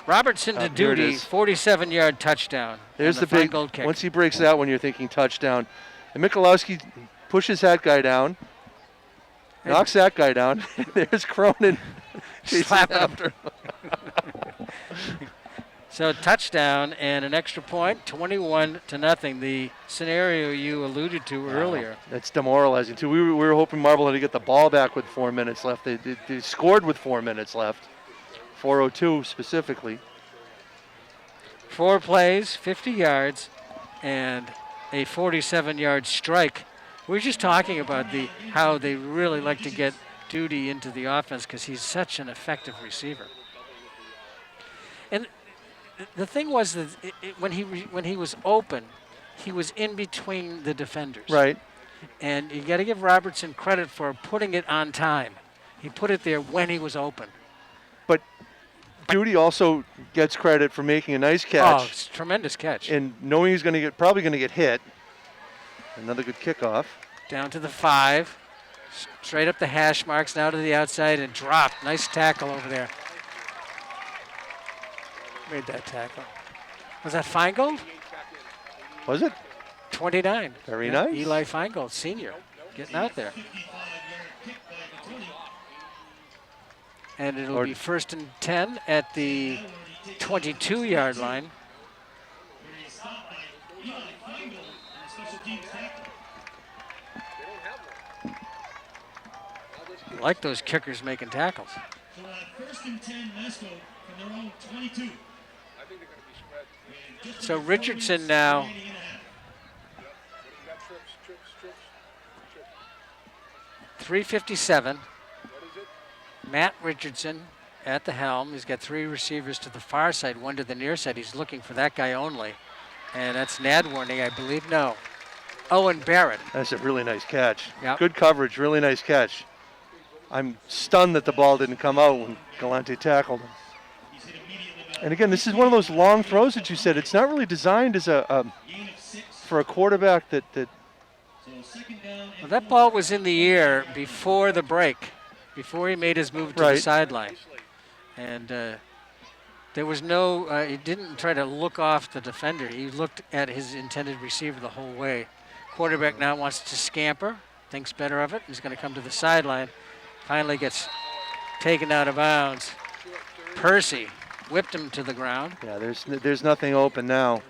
Robertson to Here it Duty is. 47-yard touchdown. There's and the big, Feingold kick. once he breaks that one, you're thinking touchdown. And Michalowski pushes that guy down, knocks that guy down. There's Cronin chasing Slapping him. after him. So touchdown and an extra point, 21-0. The scenario you alluded to earlier. That's demoralizing, too. We were hoping Marblehead to get the ball back with 4 minutes left. They scored with 4 minutes left, 4:02 specifically. 4 plays, 50 yards, and a 47-yard strike. We were just talking about how they really like to get Duty into the offense because he's such an effective receiver. And the thing was that when he was open, he was in between the defenders. Right. And you got to give Robertson credit for putting it on time. He put it there when he was open. But Duty also gets credit for making a nice Oh, catch it's a tremendous catch. and knowing he's probably going to get hit. Another good kickoff. Down to the 5. Straight up the hash marks, now to the outside and dropped. Nice tackle over there. Made that tackle. Was that Feingold? Was it? 29. Very Yeah, nice. Eli Feingold, senior, getting out there. And it'll be 1st and 10 at the 22-yard line. Like those kickers making tackles. So 1st and 10, Masco from their own 22. So Richardson now 3:57. Matt Richardson at the helm. He's got 3 receivers to the far side, 1 to the near side. He's looking for that guy only. And that's Nadwarning, I believe. No. Owen Barrett. That's a really nice catch. Yep. Good coverage, really nice catch. I'm stunned that the ball didn't come out when Galante tackled him. And again, this is one of those long throws that you said. It's not really designed as for a quarterback that Well, that ball was in the air before the break, before he made his move to the Right. sideline. And there was no, he didn't try to look off the defender. He looked at his intended receiver the whole way. Quarterback now wants to scamper, thinks better of it. He's going to come to the sideline. Finally gets taken out of bounds. Percy whipped him to the ground. Yeah, there's nothing open now.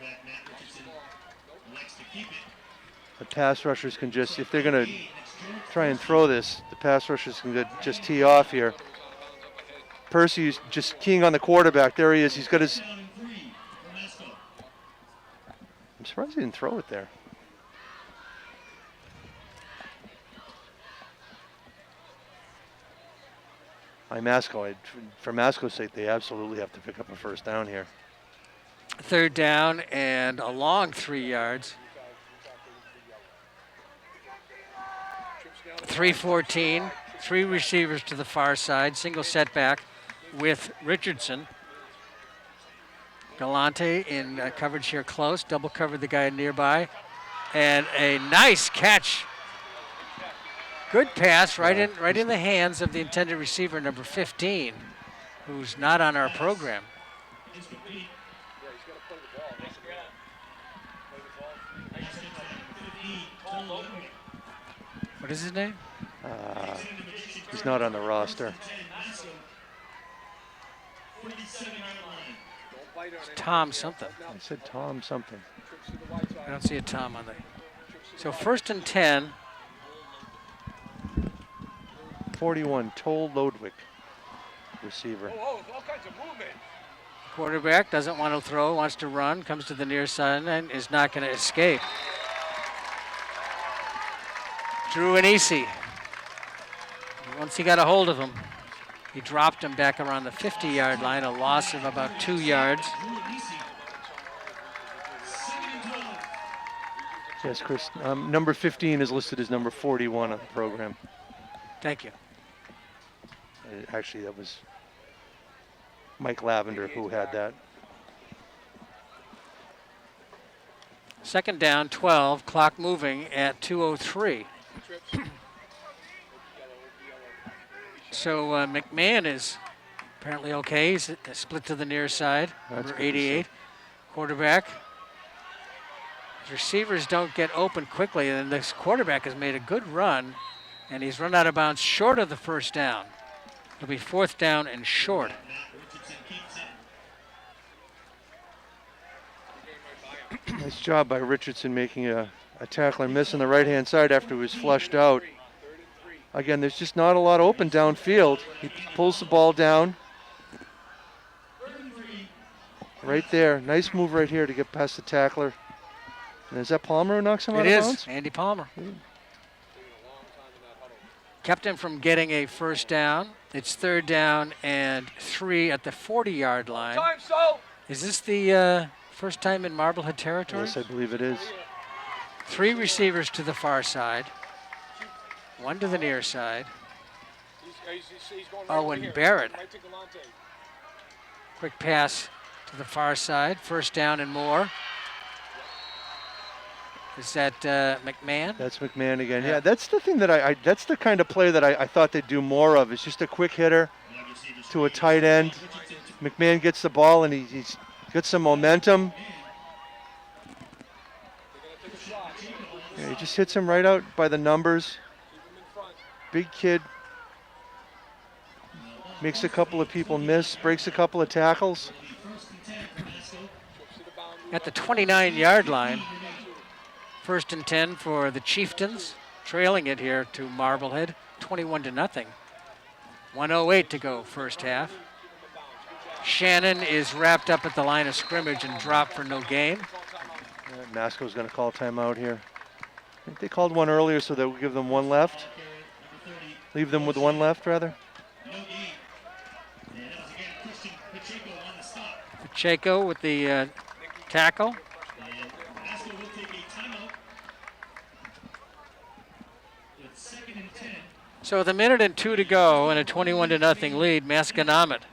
The pass rushers can just, if they're going to try and throw this, the pass rushers can just tee off here. Percy's just keying on the quarterback. There he is. He's got his... I'm surprised he didn't throw it there. For Masco's sake, they absolutely have to pick up a first down here. 3rd down and a long 3 yards. 3:14, 3 receivers to the far side, single setback with Richardson. Galante in coverage here close, double covered the guy nearby. And a nice catch. Good pass right in the hands of the intended receiver, number 15, who's not on our program. What is his name? He's not on the roster. It's Tom something. I said Tom something. I don't see a Tom on there. So 1st and 10. 41, Toll Lodwick, receiver. Oh, all kinds of movement. Quarterback doesn't want to throw, wants to run, comes to the near side and is not going to escape. Drew Anisi. Once he got a hold of him, he dropped him back around the 50-yard line, a loss of about 2 yards. Yes, Chris. Number 15 is listed as number 41 on the program. Thank you. Actually, that was Mike Lavender who had that. 2nd down, 12, clock moving at 2:03. So McMahon is apparently okay. He's split to the near side, number 88. Quarterback. Receivers don't get open quickly, and this quarterback has made a good run, and he's run out of bounds short of the 1st down. It'll be 4th down and short. Nice job by Richardson making a tackler miss on the right-hand side after he was flushed out. Again, there's just not a lot open downfield. He pulls the ball down. Right there. Nice move right here to get past the tackler. And is that Palmer who knocks him out of bounds? It is, Andy Palmer. Kept him from getting a 1st down. It's 3rd down and 3 at the 40-yard line. Time, so. Is this the first time in Marblehead territory? Yes, I believe it is. 3 receivers to the far side, 1 to the near side. He's going Owen here. Barrett. Right to Galante. Quick pass to the far side, 1st down and more. Is that McMahon? That's McMahon again. Yeah, that's the thing that that's the kind of play that I thought they'd do more of. It's just a quick hitter to a tight end. McMahon gets the ball and he's got some momentum. Yeah, he just hits him right out by the numbers. Big kid. Makes a couple of people miss, breaks a couple of tackles. At the 29-yard line. 1st and 10 for the Chieftains, trailing it here to Marblehead, 21-0. 1:08 to go, 1st half. Shannon is wrapped up at the line of scrimmage and dropped for no gain. Masco's going to call timeout here. I think they called one earlier, so they'll give them one left. Leave them with one left, rather. Pacheco with the tackle. So with 1:02 to go and a 21-0 lead, Masconomet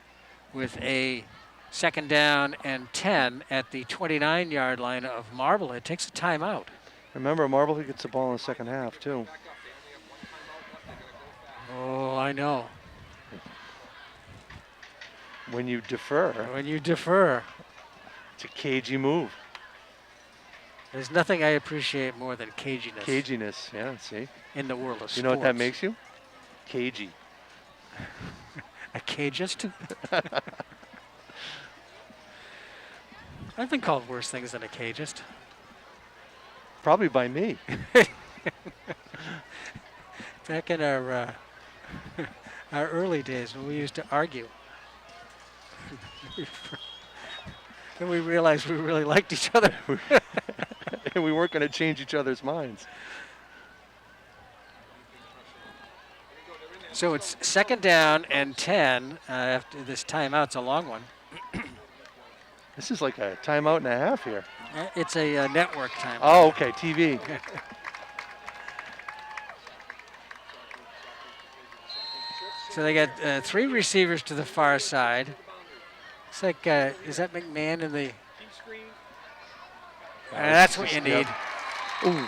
with a 2nd down and 10 at the 29-yard line of Marblehead takes a timeout. Remember, Marblehead gets the ball in the 2nd half, too. Oh, I know. When you defer. When you defer. It's a cagey move. There's nothing I appreciate more than caginess. Caginess, yeah, see? In the world of sports. You know what that makes you? Cagey. A cageist? I've been called worse things than a cageist. Probably by me. Back in our our early days when we used to argue. And we realized we really liked each other. And we weren't going to change each other's minds. So it's 2nd down and 10 after this timeout's a long one. This is like a timeout and a half here. It's a network timeout. Oh, okay, TV. So they got 3 receivers to the far side. Looks like, is that McMahon in the... that's what you need. Ooh.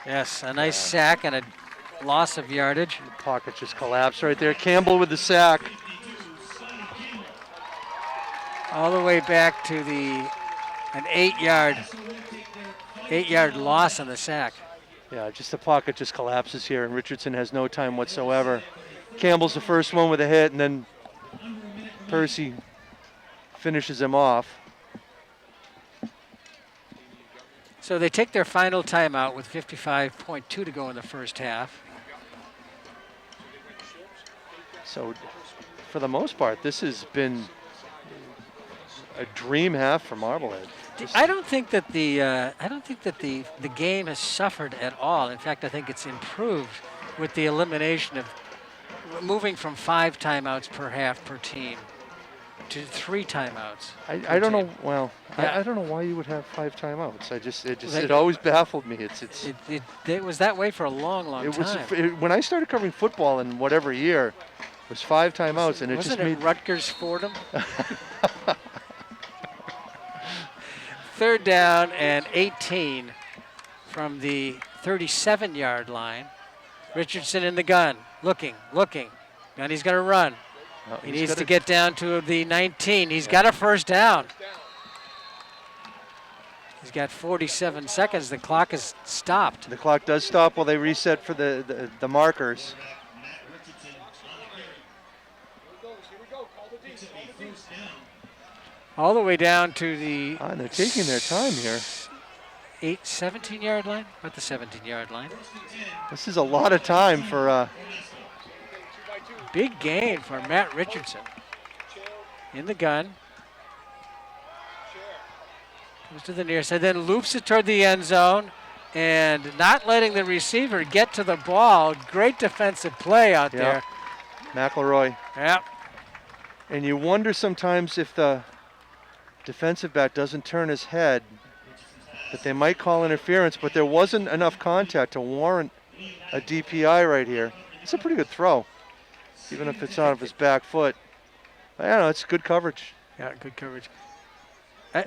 Yes, a nice sack and a loss of yardage. The pocket just collapsed right there. Campbell with the sack. All the way back to an 8-yard loss on the sack. Yeah, just the pocket just collapses here, and Richardson has no time whatsoever. Campbell's the first one with a hit, and then Percy finishes him off. So they take their final timeout with 55.2 to go in the first half. So for the most part, this has been a dream half for Marblehead. I don't think that the game has suffered at all. In fact, I think it's improved with the elimination of moving from 5 timeouts per half per team to 3 timeouts. I don't know. Well, Yeah. I don't know why you would have 5 timeouts. It always baffled me. It was that way for a long time. When I started covering football in whatever year, it was 5 timeouts, and it Wasn't just made Rutgers Fordham? 3rd down and 18 from the 37-yard line. Richardson in the gun, looking. And he's going to run. No, He needs to get down to the 19. He's got a first down. He's got 47 seconds. The clock is stopped. The clock does stop while they reset for the markers. All the way down to the... And they're taking their time here. 17-yard line? About the 17-yard line. This is a lot of time for... Big gain for Matt Richardson. In the gun. Goes to the near side, then loops it toward the end zone. And not letting the receiver get to the ball. Great defensive play out there. McElroy. Yep. And you wonder sometimes if the defensive back doesn't turn his head, that they might call interference, but there wasn't enough contact to warrant a DPI right here. It's a pretty good throw, even if it's out of his back foot. I don't know, it's good coverage. Yeah, good coverage. I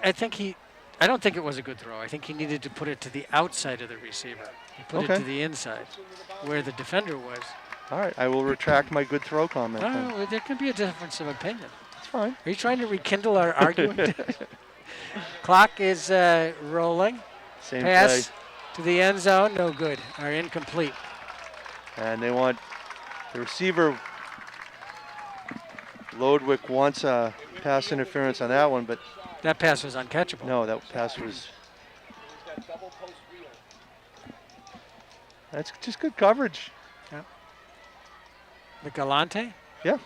don't think it was a good throw. I think he needed to put it to the outside of the receiver. He put it to the inside, where the defender was. All right, I will retract my good throw comment. Oh, there could be a difference of opinion. It's fine. Are you trying to rekindle our argument? Clock is rolling. Same Pass play. to the end zone, no good, or incomplete. And they want the receiver. Lodwick wants a pass interference on that one, but that pass was uncatchable. no, that pass was. That's just good coverage. Yep. The Galante? Yeah.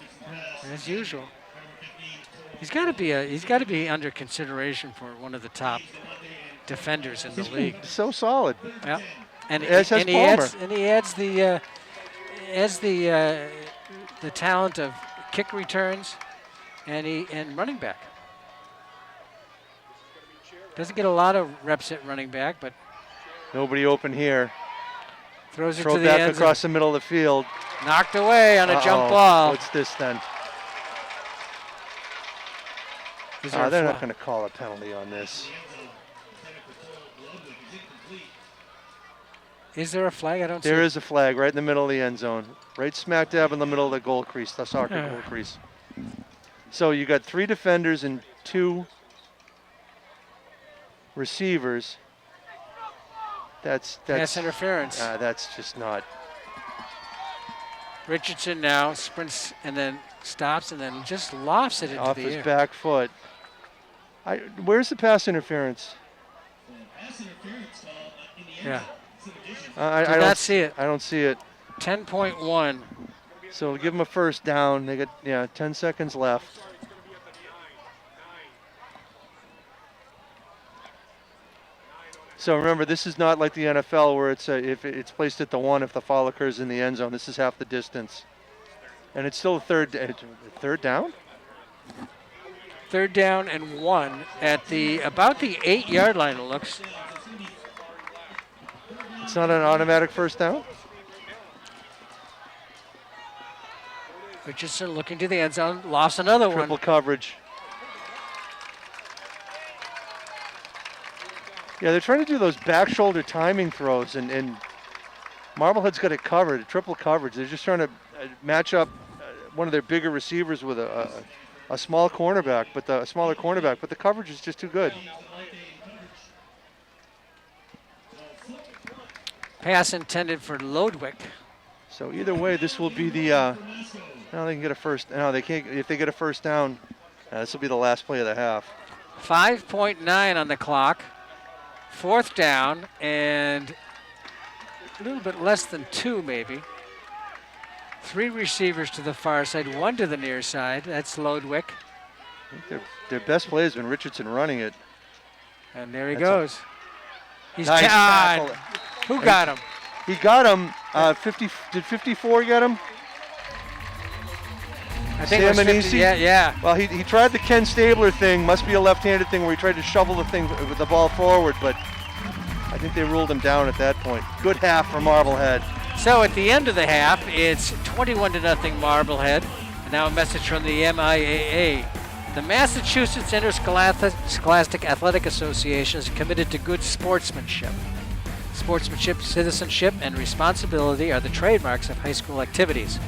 As usual. He's got to be under consideration for one of the top defenders in the league. So solid. Yeah. And As has Palmer. he adds the talent of kick returns and running back. Doesn't get a lot of reps at running back, but Nobody open here. throws it Throw to the back end across the middle of the field. zone. Knocked away on a jump ball. What's this then? Is there a They're not flag? going to call a penalty on this. Is there a flag? I don't see. There is a flag right in the middle of the end zone, right smack dab in the middle of the goal crease, the soccer goal crease. So you got 3 defenders and 2 receivers. Pass interference. That's just not. Richardson now sprints and then stops and then just lofts it into Off the his air. back foot. Where's the pass interference? Yeah. I Did don't not see it. I don't see it. 10.1. So give them a first down. They got 10 seconds left. So remember, this is not like the NFL where it's if it's placed at the 1 if the foul occurs in the end zone. This is half the distance, and it's still a third down. 3rd down and 1 at about the 8-yard line. It looks. It's not an automatic first down. Richardson looking to the end zone, lost another Triple one. coverage. Yeah, they're trying to do those back shoulder timing throws, and Marblehead's got it covered, triple coverage. They're just trying to match up one of their bigger receivers with a small cornerback, but a smaller cornerback, but the coverage is just too good. Pass intended for Lodwick. So either way, this will be the. No, they can get a first. No, they can't. If they get a first down, this will be the last play of the half. 5.9 on the clock. 4th down and a little bit less than 2 maybe. 3 receivers to the far side, 1 to the near side. That's Lodwick. I think their best play has been Richardson running it. And there he That's goes. He's Nice tackle. Who got him? He got him. 50. Did 54 get him? I think it was 50, Samanisi? yeah. Well, he tried the Ken Stabler thing. Must be a left-handed thing where he tried to shovel the thing with the ball forward, but I think they ruled him down at that point. Good half for Marblehead. So at the end of the half, it's 21-0 Marblehead. And now a message from the MIAA. The Massachusetts Interscholastic Athletic Association is committed to good sportsmanship. Sportsmanship, citizenship, and responsibility are the trademarks of high school activities.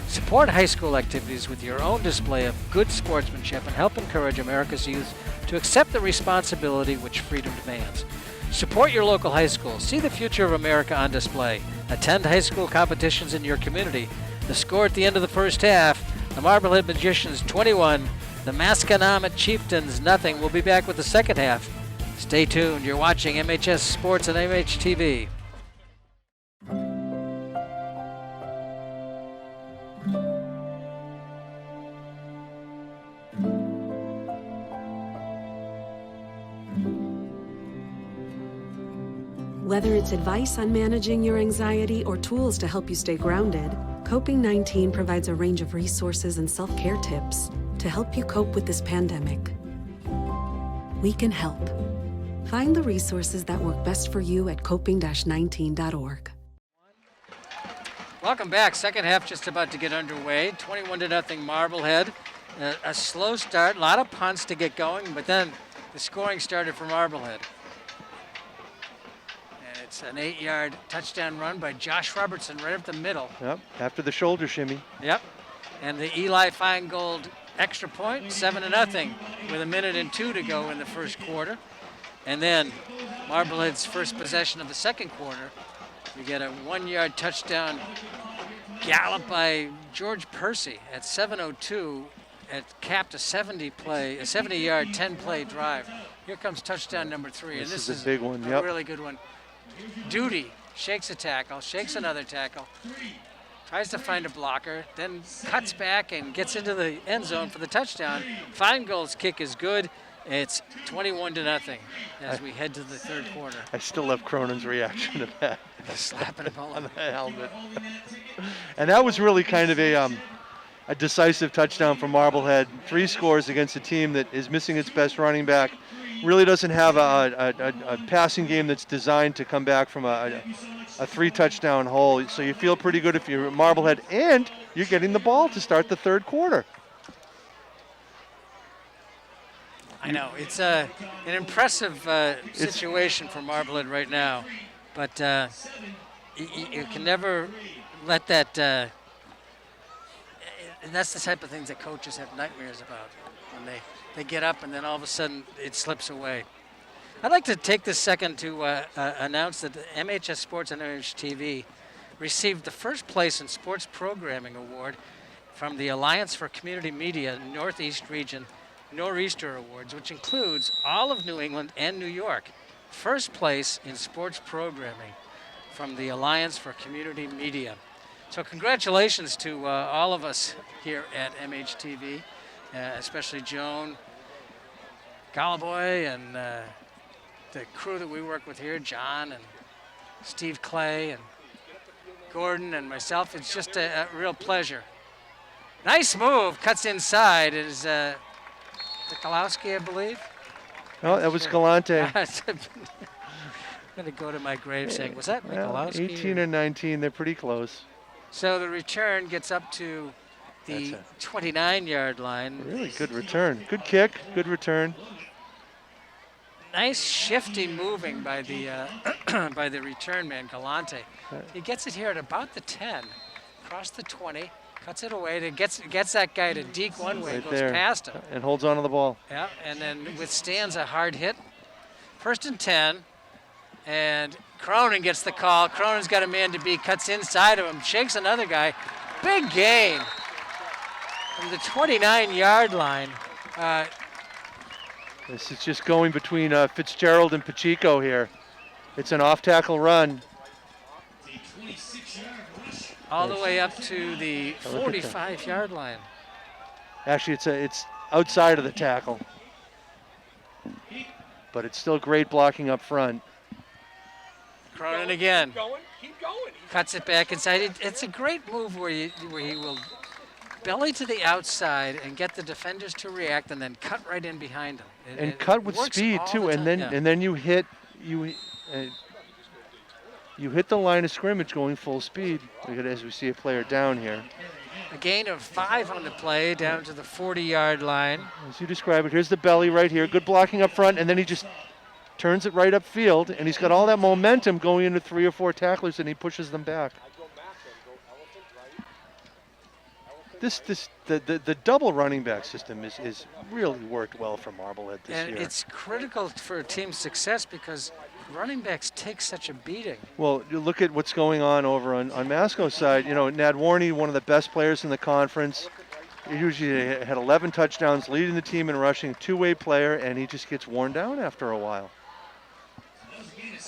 Support high school activities with your own display of good sportsmanship and help encourage America's youth to accept the responsibility which freedom demands. Support your local high school. See the future of America on display. Attend high school competitions in your community. The score at the end of the first half, the Marblehead Magicians 21, the Masconomet Chieftains nothing. We'll be back with the second half. Stay tuned. You're watching MHS Sports and MHTV. Whether it's advice on managing your anxiety or tools to help you stay grounded, Coping-19 provides a range of resources and self-care tips to help you cope with this pandemic. We can help. Find the resources that work best for you at coping-19.org. Welcome back. Second half just about to get underway. 21-0 Marblehead. A slow start, a lot of punts to get going, but then the scoring started for Marblehead. And it's an 8-yard touchdown run by Josh Robertson right up the middle. Yep, after the shoulder shimmy. Yep. And the Eli Feingold extra point, 7-0, with 1:02 to go in the first quarter. And then Marblehead's first possession of the second quarter, we get a 1-yard touchdown gallop by George Percy at 7:02. It capped a 70-yard, 10-play drive. Here comes touchdown number 3. This and this is a big one, yep. really good one. Duty shakes a tackle, shakes another tackle, tries to find a blocker, then cuts back and gets into the end zone for the touchdown. Feingold's kick is good. It's 21-0 as we head to the third quarter. I still love Cronin's reaction to that. Slapping him all on over. the helmet. And that was really kind of a decisive touchdown for Marblehead. 3 scores against a team that is missing its best running back. Really doesn't have a passing game that's designed to come back from a 3-touchdown hole. So you feel pretty good if you're Marblehead, and you're getting the ball to start the third quarter. I know, it's an impressive situation for Marblehead right now, but you can never let that, and that's the type of things that coaches have nightmares about, when they get up and then all of a sudden it slips away. I'd like to take this second to announce that MHS Sports and MHTV received the first place in Sports Programming Award from the Alliance for Community Media Northeast Region Nor'easter Awards, which includes all of New England and New York. First place in sports programming from the Alliance for Community Media. So congratulations to all of us here at MHTV, especially Joan Galaboy and the crew that we work with here, John and Steve Clay and Gordon and myself. It's just a real pleasure. Nice move, cuts inside. Is Nikolowski, I believe? No, that was Galante. I'm going to go to my grave saying, was that Nikolowski? 18 or 19, they're pretty close. So the return gets up to the 29-yard line. Really good return. Good kick, good return. Nice shifty moving by the by the return man, Galante. He gets it here at about the 10, across the 20, cuts it away, gets that guy to deke one way, Right goes there. past him. And holds on to the ball. Yeah, and then withstands a hard hit. First and 10, and Cronin gets the call. Cronin's got a man to beat, cuts inside of him, shakes another guy. Big gain from the 29-yard line. This is just going between Fitzgerald and Pacheco here. It's an off-tackle run. All the way up to the 45-yard line. Actually, it's outside of the tackle. But it's still great blocking up front. Cronin again. Keep going. Cuts it back inside. It's a great move where he will belly to the outside and get the defenders to react, and then cut right in behind them. And cut with works speed all too, the and time, then you hit the line of scrimmage going full speed. Look at as we see a player down here. A gain of 5 on the play, down to the 40-yard line. As you describe it, here's the belly right here. Good blocking up front, and then he just turns it right upfield, and he's got all that momentum going into 3 or 4 tacklers, and he pushes them back. The double running back system is really worked well for Marblehead this year. And it's critical for a team's success because running backs take such a beating. Well, you look at what's going on over on Masco's side. You know, Nadwarny, one of the best players in the conference. He usually had 11 touchdowns, leading the team in rushing, two-way player, and he just gets worn down after a while.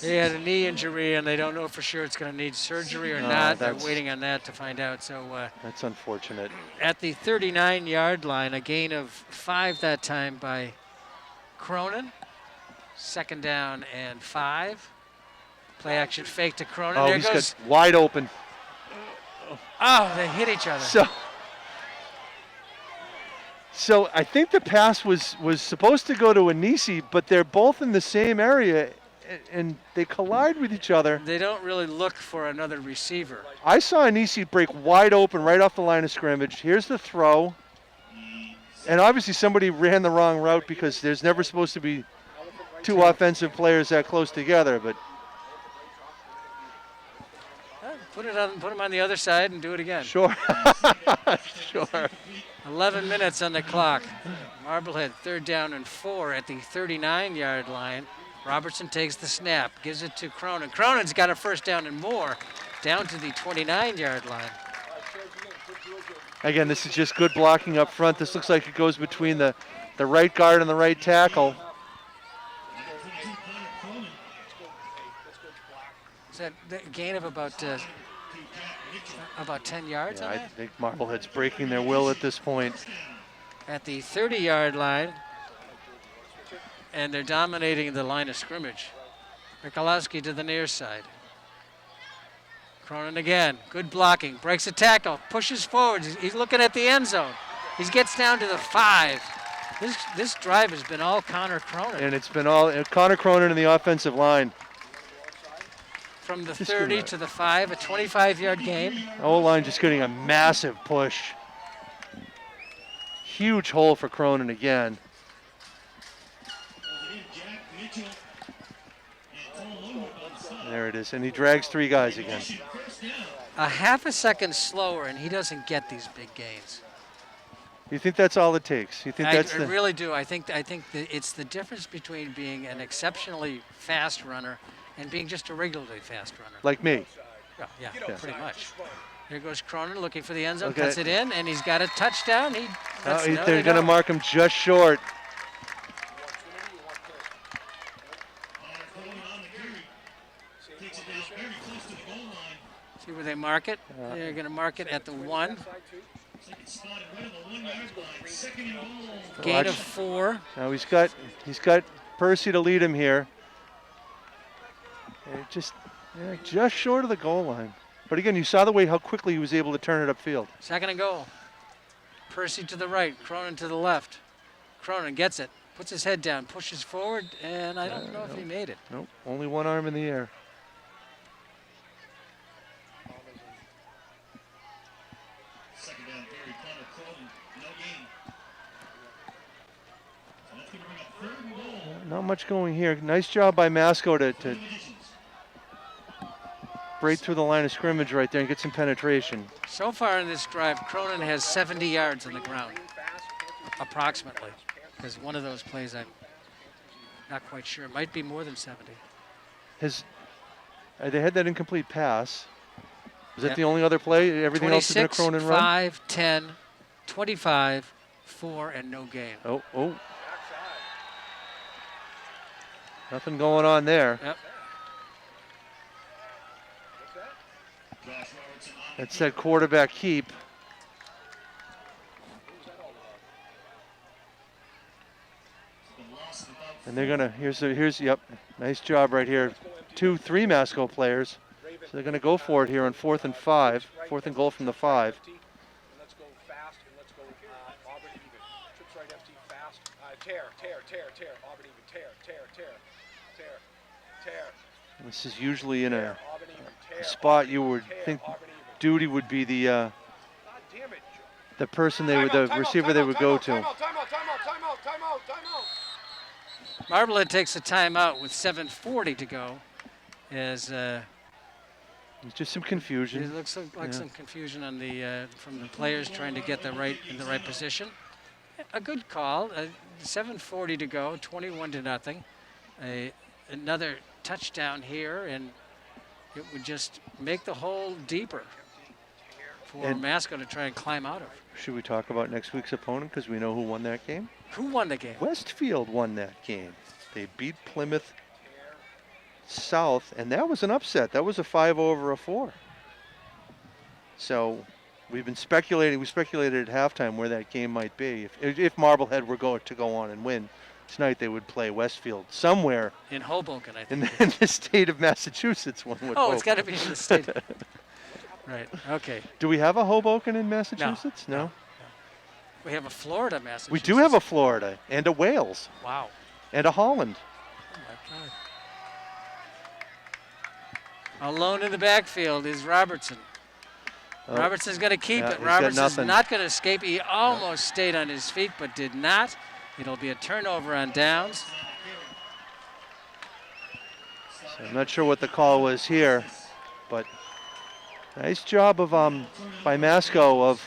He had a knee injury, and they don't know for sure it's going to need surgery or not. They're waiting on that to find out. So that's unfortunate. At the 39-yard line, a gain of 5 that time by Cronin. Second down and 5. Play action fake to Cronin. Oh, there he's goes. got wide open. Oh, they hit each other. So I think the pass was supposed to go to Anisi, but they're both in the same area, and they collide with each other. They don't really look for another receiver. I saw Anisi break wide open right off the line of scrimmage. Here's the throw. And obviously somebody ran the wrong route because there's never supposed to be 2 offensive players that close together, but Put him on the other side and do it again. sure. Sure. 11 minutes on the clock. Marblehead 3rd down and 4 at the 39-yard line. Robertson takes the snap, gives it to Cronin. Cronin's got a first down and more, down to the 29-yard line. Again, this is just good blocking up front. This looks like it goes between the right guard and the right tackle. Is that the gain of about 10 yards Yeah, on I that? think Marblehead's breaking their will at this point. At the 30-yard line, and they're dominating the line of scrimmage. Mikulowski to the near side. Cronin again, good blocking, breaks a tackle, pushes forward. He's looking at the end zone. He gets down to the 5. This drive has been all Connor Cronin. And it's been all Connor Cronin in the offensive line. From the 30 to the 5, a 25-yard gain. O-line just getting a massive push. Huge hole for Cronin again. There it is, and he drags 3 guys again. A half a second slower, and he doesn't get these big gains. You think that's all it takes? You think that's I really do. I think that it's the difference between being an exceptionally fast runner and being just a regularly fast runner. like me? Yeah, Get outside. pretty much. Just run. Here goes Cronin looking for the end zone, Okay. cuts it in, and he's got a touchdown. They're They going to don't. mark him just short. You want Trinity, you want Pitt. Takes it down very close to the goal line. See where they mark it? They're going to mark it at the 1. Side two. Looks like it's spotted right on the 1 yard line. Second and goal. Gain of Watch. 4. Now he's got Percy to lead him here. And just short of the goal line. But again, you saw the way how quickly he was able to turn it upfield. Second and goal. Percy to the right, Cronin to the left. Cronin gets it, puts his head down, pushes forward, and I don't know if he made it. Nope, only one arm in the air. Second down, Barry Connor Cronin. No gain. So that's going to bring up third and goal. Not much going here. Nice job by Masco to break through the line of scrimmage right there and get some penetration. So far in this drive, Cronin has 70 yards on the ground, approximately. Because one of those plays, I'm not quite sure. It might be more than 70. They had that incomplete pass. Was that Yep. the only other play? Everything else has been a 26, Cronin run? 5, 10, 25, 4, and no gain. Oh. Nothing going on there. Yep. Josh Robertson on That's that quarterback keep. the loss of about And they're gonna, yep, nice job right here. 2, 3 Masco players. So they're gonna go for it here on 4th and 5, 4th and goal from the 5. And let's go fast and let's go Auburn even. Trips right empty, fast. Tear. Auburn even. Tear. This is usually in a Auburn even. Tear. spot you would Tear. think Auburn even. Duty would be the God damn it, Joe. the person they would, the receiver they would go to. Timeout. Marblehead takes a timeout with 7:40 to go. As It's just some it confusion. looks like Yeah. some confusion on the from the players trying to get in the right position. A good call. 7:40 to go. 21-0. Another touchdown here, and it would just make the hole deeper for And- Masco to try and climb out of. Should we talk about next week's opponent because we know who won that game? Who won the game? Westfield won that game. They beat Plymouth South, and that was an upset. That was a 5 over a 4. So we've been speculating. We speculated at halftime where that game might be. If Marblehead were going to go on and win tonight, they would play Westfield somewhere In Hoboken, I think. in the state of Massachusetts. One would Oh, hope. it's got to be in the state. Right. Okay. Do we have a Hoboken in Massachusetts? No. We have a Florida, Massachusetts. We do have a Florida and a Wales Wow. and a Holland. Oh my God. Alone in the backfield is Robertson. Oh, Robertson's going to keep yeah, it. he's got Robertson's nothing. not going to escape. He almost stayed on his feet, but did not. It'll be a turnover on downs. So I'm not sure what the call was here, but nice job of by Masco of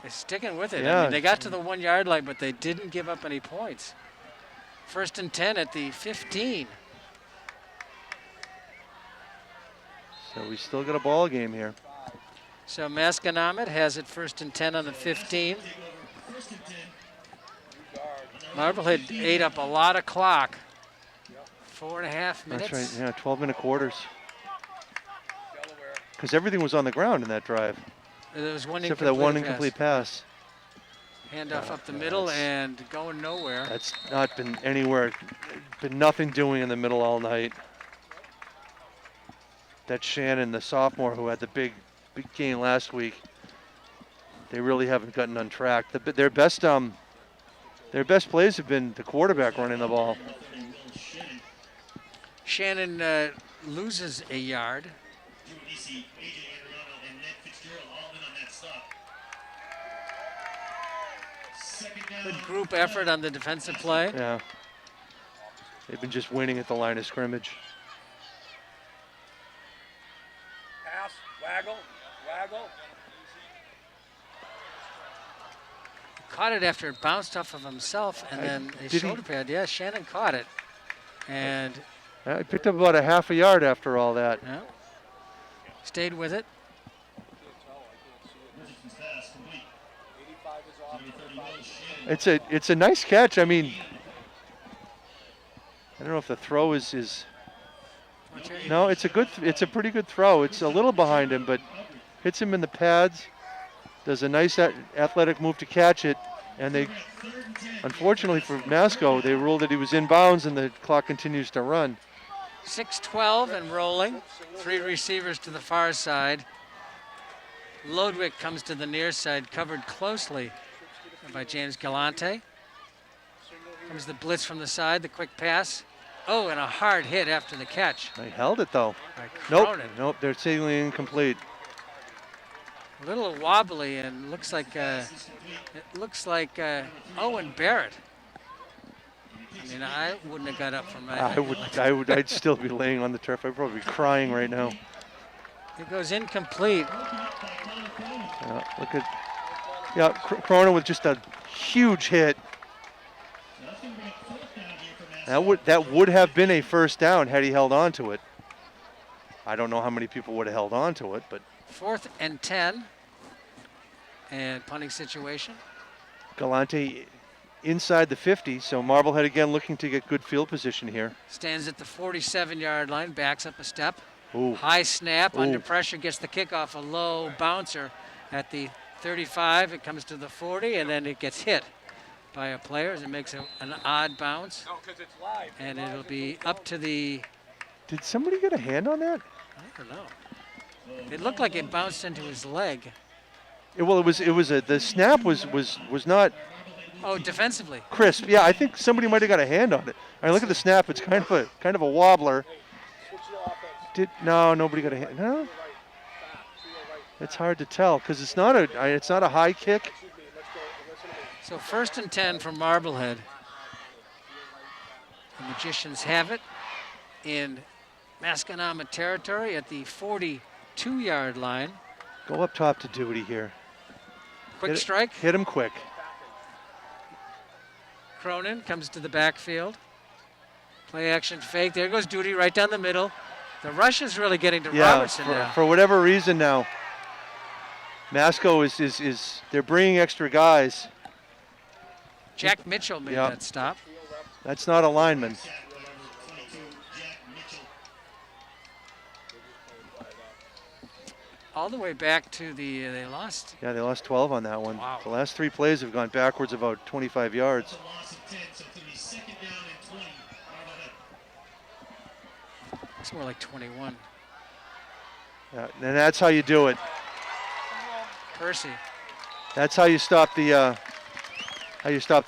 They're sticking with it. I Yeah. mean, they got to the 1 yard line, but they didn't give up any points. 1st and 10 at the 15. so we still got a ball game here. So Masconomet has it 1st and 10 on the 15. Marblehead ate up a lot of clock. 4.5 minutes. That's right. Yeah, 12-minute quarters. Delaware. Because everything was on the ground in that drive, There was one except for that one incomplete incomplete pass. Handoff up the middle and going nowhere. That's not been anywhere. Been nothing doing in the middle all night. That's Shannon, the sophomore, who had the big game last week. They really haven't gotten on track. Their best plays have been the quarterback running the ball. Shannon loses a yard. Good group effort on the defensive play. Yeah. They've been just winning at the line of scrimmage. Pass. Waggle. Caught it after it bounced off of himself, and then a did he- shoulder pad. Yeah, Shannon caught it. And I picked up about a half a yard after all that. yeah, Stayed with it. It's a nice catch. I mean, I don't know if the throw is no, it's a pretty good throw. It's a little behind him, but hits him in the pads. Does a nice athletic move to catch it, and they, unfortunately for Masco, they ruled that he was in bounds, and the clock continues to run. 6-12 and rolling. 3 receivers to the far side. Lodwick comes to the near side, covered closely by James Galante. Comes the blitz from the side, the quick pass. Oh, and a hard hit after the catch. They held it though. By Nope, Cronin. nope, they're signaling incomplete. A little wobbly and looks like Owen Barrett. I mean, I wouldn't have got up from that. I'd still be laying on the turf. I'd probably be crying right now. It goes incomplete. Look at, Cronin with just a huge hit. That would have been a first down had he held on to it. I don't know how many people would have held on to it, but 4th and 10. And punting situation. Galante inside the 50, so Marblehead again looking to get good field position here. Stands at the 47-yard line, backs up a step. Ooh. High snap, Ooh. under pressure, gets the kickoff, a low bouncer at the 35. It comes to the 40, and then it gets hit by a player as it makes an odd bounce. No, because it's live. And it'll be up to the, Did somebody get a hand on that? I don't know. It looked like it bounced into his leg. The snap was not Oh, defensively. crisp. Yeah, I think somebody might have got a hand on it. I mean, look at the snap. It's kind of a wobbler. Nobody got a hand. No, it's hard to tell because it's not a high kick. So 1st and 10 from Marblehead. The Magicians have it in Masconomet territory at the 42-yard line. Go up top to Duty here. Quick strike. Hit him quick. Cronin comes to the backfield. Play action fake. There goes Duty right down the middle. The rush is really getting to Robertson now. For whatever reason now, Masco is they're bringing extra guys. Jack Mitchell made that stop. That's not a lineman. All the way back to they lost. Yeah, they lost 12 on that one. Wow. The last 3 plays have gone backwards about 25 yards. It's more like 21. Yeah, and that's how you do it. Percy. That's how you stop the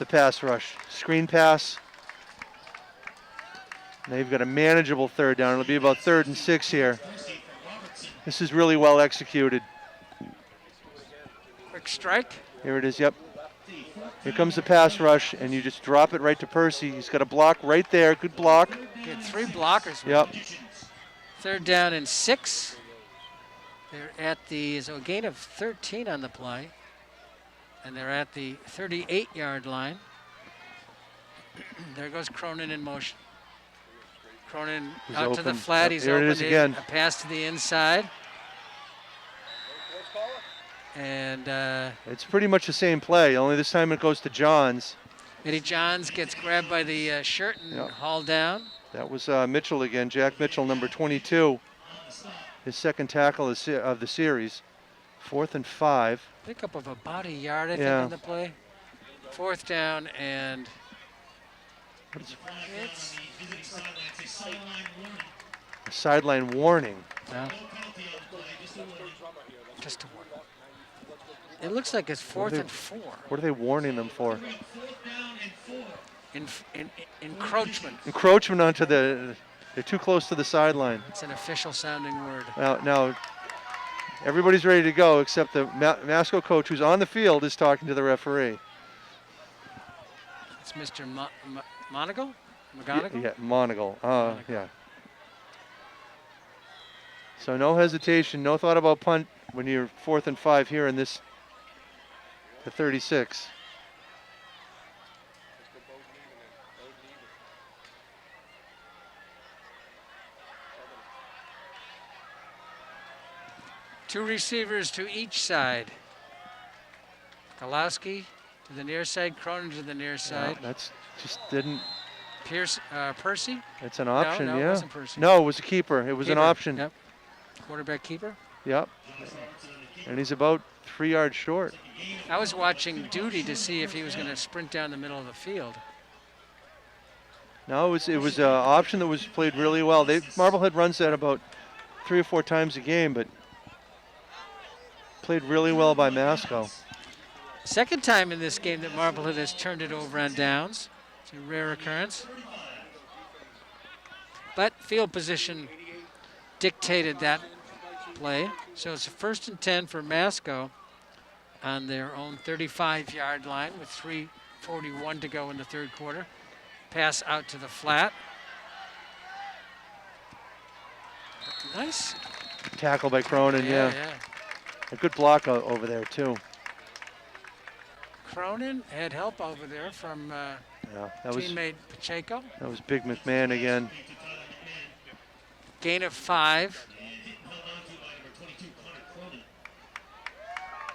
pass rush. Screen pass. Now you've got a manageable 3rd down. It'll be about 3rd and 6 here. This is really well executed. Quick strike. Here it is, yep. Here comes the pass rush, and you just drop it right to Percy. He's got a block right there, good block. Get 3 blockers. Yep. 3rd down and 6. They're at so a gain of 13 on the play. And they're at the 38-yard line. There goes Cronin in motion. Cronin out to the flat. He's there open. It is again. A pass to the inside. And it's pretty much the same play, only this time it goes to Johns. Eddie Johns gets grabbed by the shirt and hauled down. That was Mitchell again, Jack Mitchell, number 22. His 2nd tackle of the series. 4th and 5. Pickup of about a yard, I think, on the play. 4th down and it's a sideline warning. No. Just a warning. It looks like it's 4th and 4. What are they warning them for? Encroachment. Encroachment onto they're too close to the sideline. It's an official sounding word. Now everybody's ready to go except the Masco coach who's on the field is talking to the referee. It's Mr. Monagle? Yeah, Monagle. Yeah. So no hesitation, no thought about punt when you're 4th and 5 here in the 36. Two receivers to each side. Kalowski to the near side, Cronin to the near side. That's just didn't. Percy? It's an option, no, yeah. it wasn't Percy. No, it was a keeper. It was an Keeper, option. Yep. Quarterback keeper. Yep. And he's about 3 yards short. I was watching Duty to see if he was going to sprint down the middle of the field. No, it was an option that was played really well. Marblehead runs that about 3 or 4 times a game, but played really well by Masco. Second time in this game that Marblehead has turned it over on downs. It's a rare occurrence. But field position dictated that play. So it's a 1st and 10 for Masco on their own 35-yard line with 3:41 to go in the third quarter. Pass out to the flat. Nice. Tackle by Cronin, yeah. A good block over there, too. Cronin had help over there from teammate Pacheco. That was Big McMahon again. Gain of 5.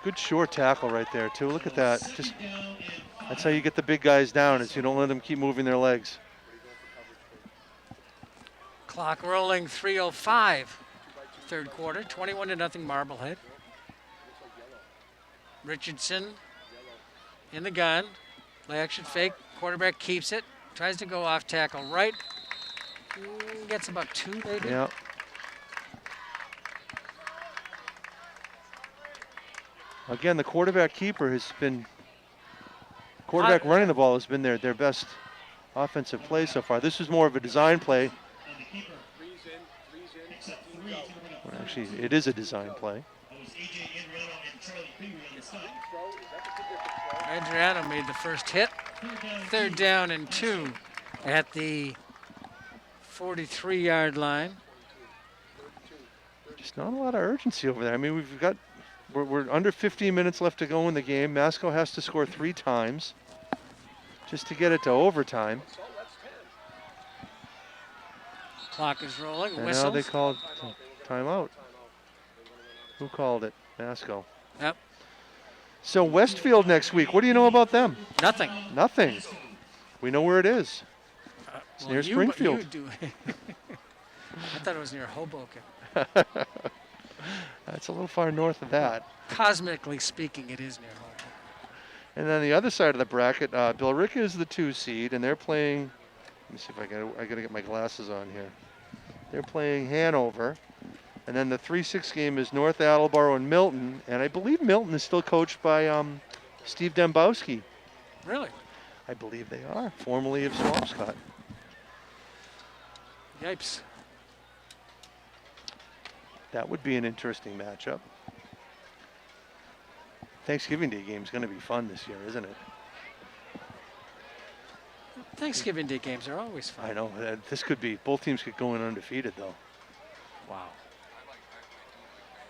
Good short tackle right there, too. Look at that. That's how you get the big guys down, is you don't let them keep moving their legs. Clock rolling, 3:05. Third quarter, 21-0 Marblehead. Richardson in the gun. Play action fake. Quarterback keeps it. Tries to go off tackle right. Gets about 2 maybe. Yeah. Again, the quarterback keeper has been, running the ball has been their best offensive play so far. This is more of a design play. Well, actually, it is a design play. Adriano made the first hit. 3rd down and 2 at the 43-yard line. Just not a lot of urgency over there. I mean, we're under 15 minutes left to go in the game. Masco has to score 3 times just to get it to overtime. Clock is rolling. And Whistles. now they called timeout. Who called it? Masco. Yep. So Westfield next week. What do you know about them? Nothing. Nothing. We know where it is. It's near Springfield. You do. I thought it was near Hoboken. That's a little far north of that. Cosmically speaking, it is near Hoboken. And then the other side of the bracket, Billerica is the 2 seed, and they're playing. Let me see if I gotta get my glasses on here. They're playing Hanover, and then the 3-6 game is North Attleboro and Milton, and I believe Milton is still coached by Steve Dembowski. Really? I believe they are, formerly of Swampscott. Yipes. That would be an interesting matchup. Thanksgiving Day game is going to be fun this year, isn't it? Thanksgiving Day games are always fun. I know. This could be, both teams could go in undefeated, though. Wow.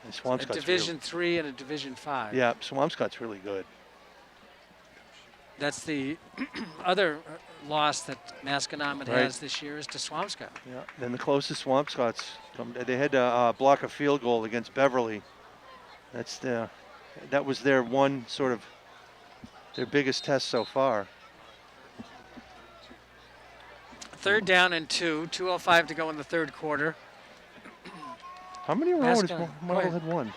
And A Swampscott's Division 3 and a Division 5. Yeah, Swampscott's really good. That's the other loss that Masconomet Right. has this year is to Swampscott. Yeah. Then the closest Swampscott's, they had to block a field goal against Beverly. That was their one sort of, their biggest test so far. 3rd down and 2, 2:05 to go in the third quarter. How many in a row has Mascon- Marblehead won?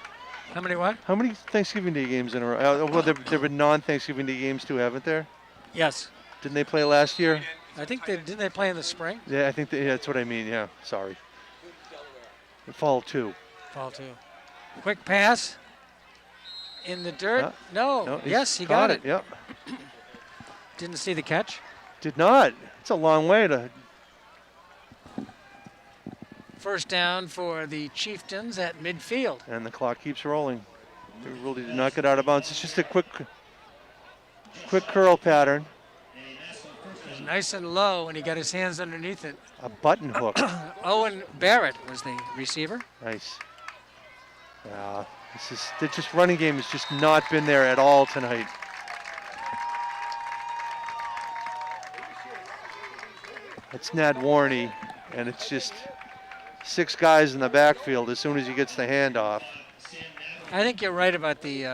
How many what? How many Thanksgiving Day games in a row? Well, there have been non-Thanksgiving Day games too, haven't there? Yes. Didn't they play last year? I think didn't they play in the spring? Yeah, I think that's what I mean. Yeah, sorry. Fall 2. Fall 2. Quick pass. In the dirt? No. he's Yes, he caught got it. Yep. Didn't see the catch. Did not. It's a long way to. First down for the Chieftains at midfield. And the clock keeps rolling. They really did not get out of bounds. It's just a quick curl pattern. It was nice and low, and he got his hands underneath it. A button hook. Owen Barrett was the receiver. Nice. Yeah, the running game has just not been there at all tonight. It's Nat Warney, and it's just 6 guys in the backfield as soon as he gets the handoff. I think you're right about the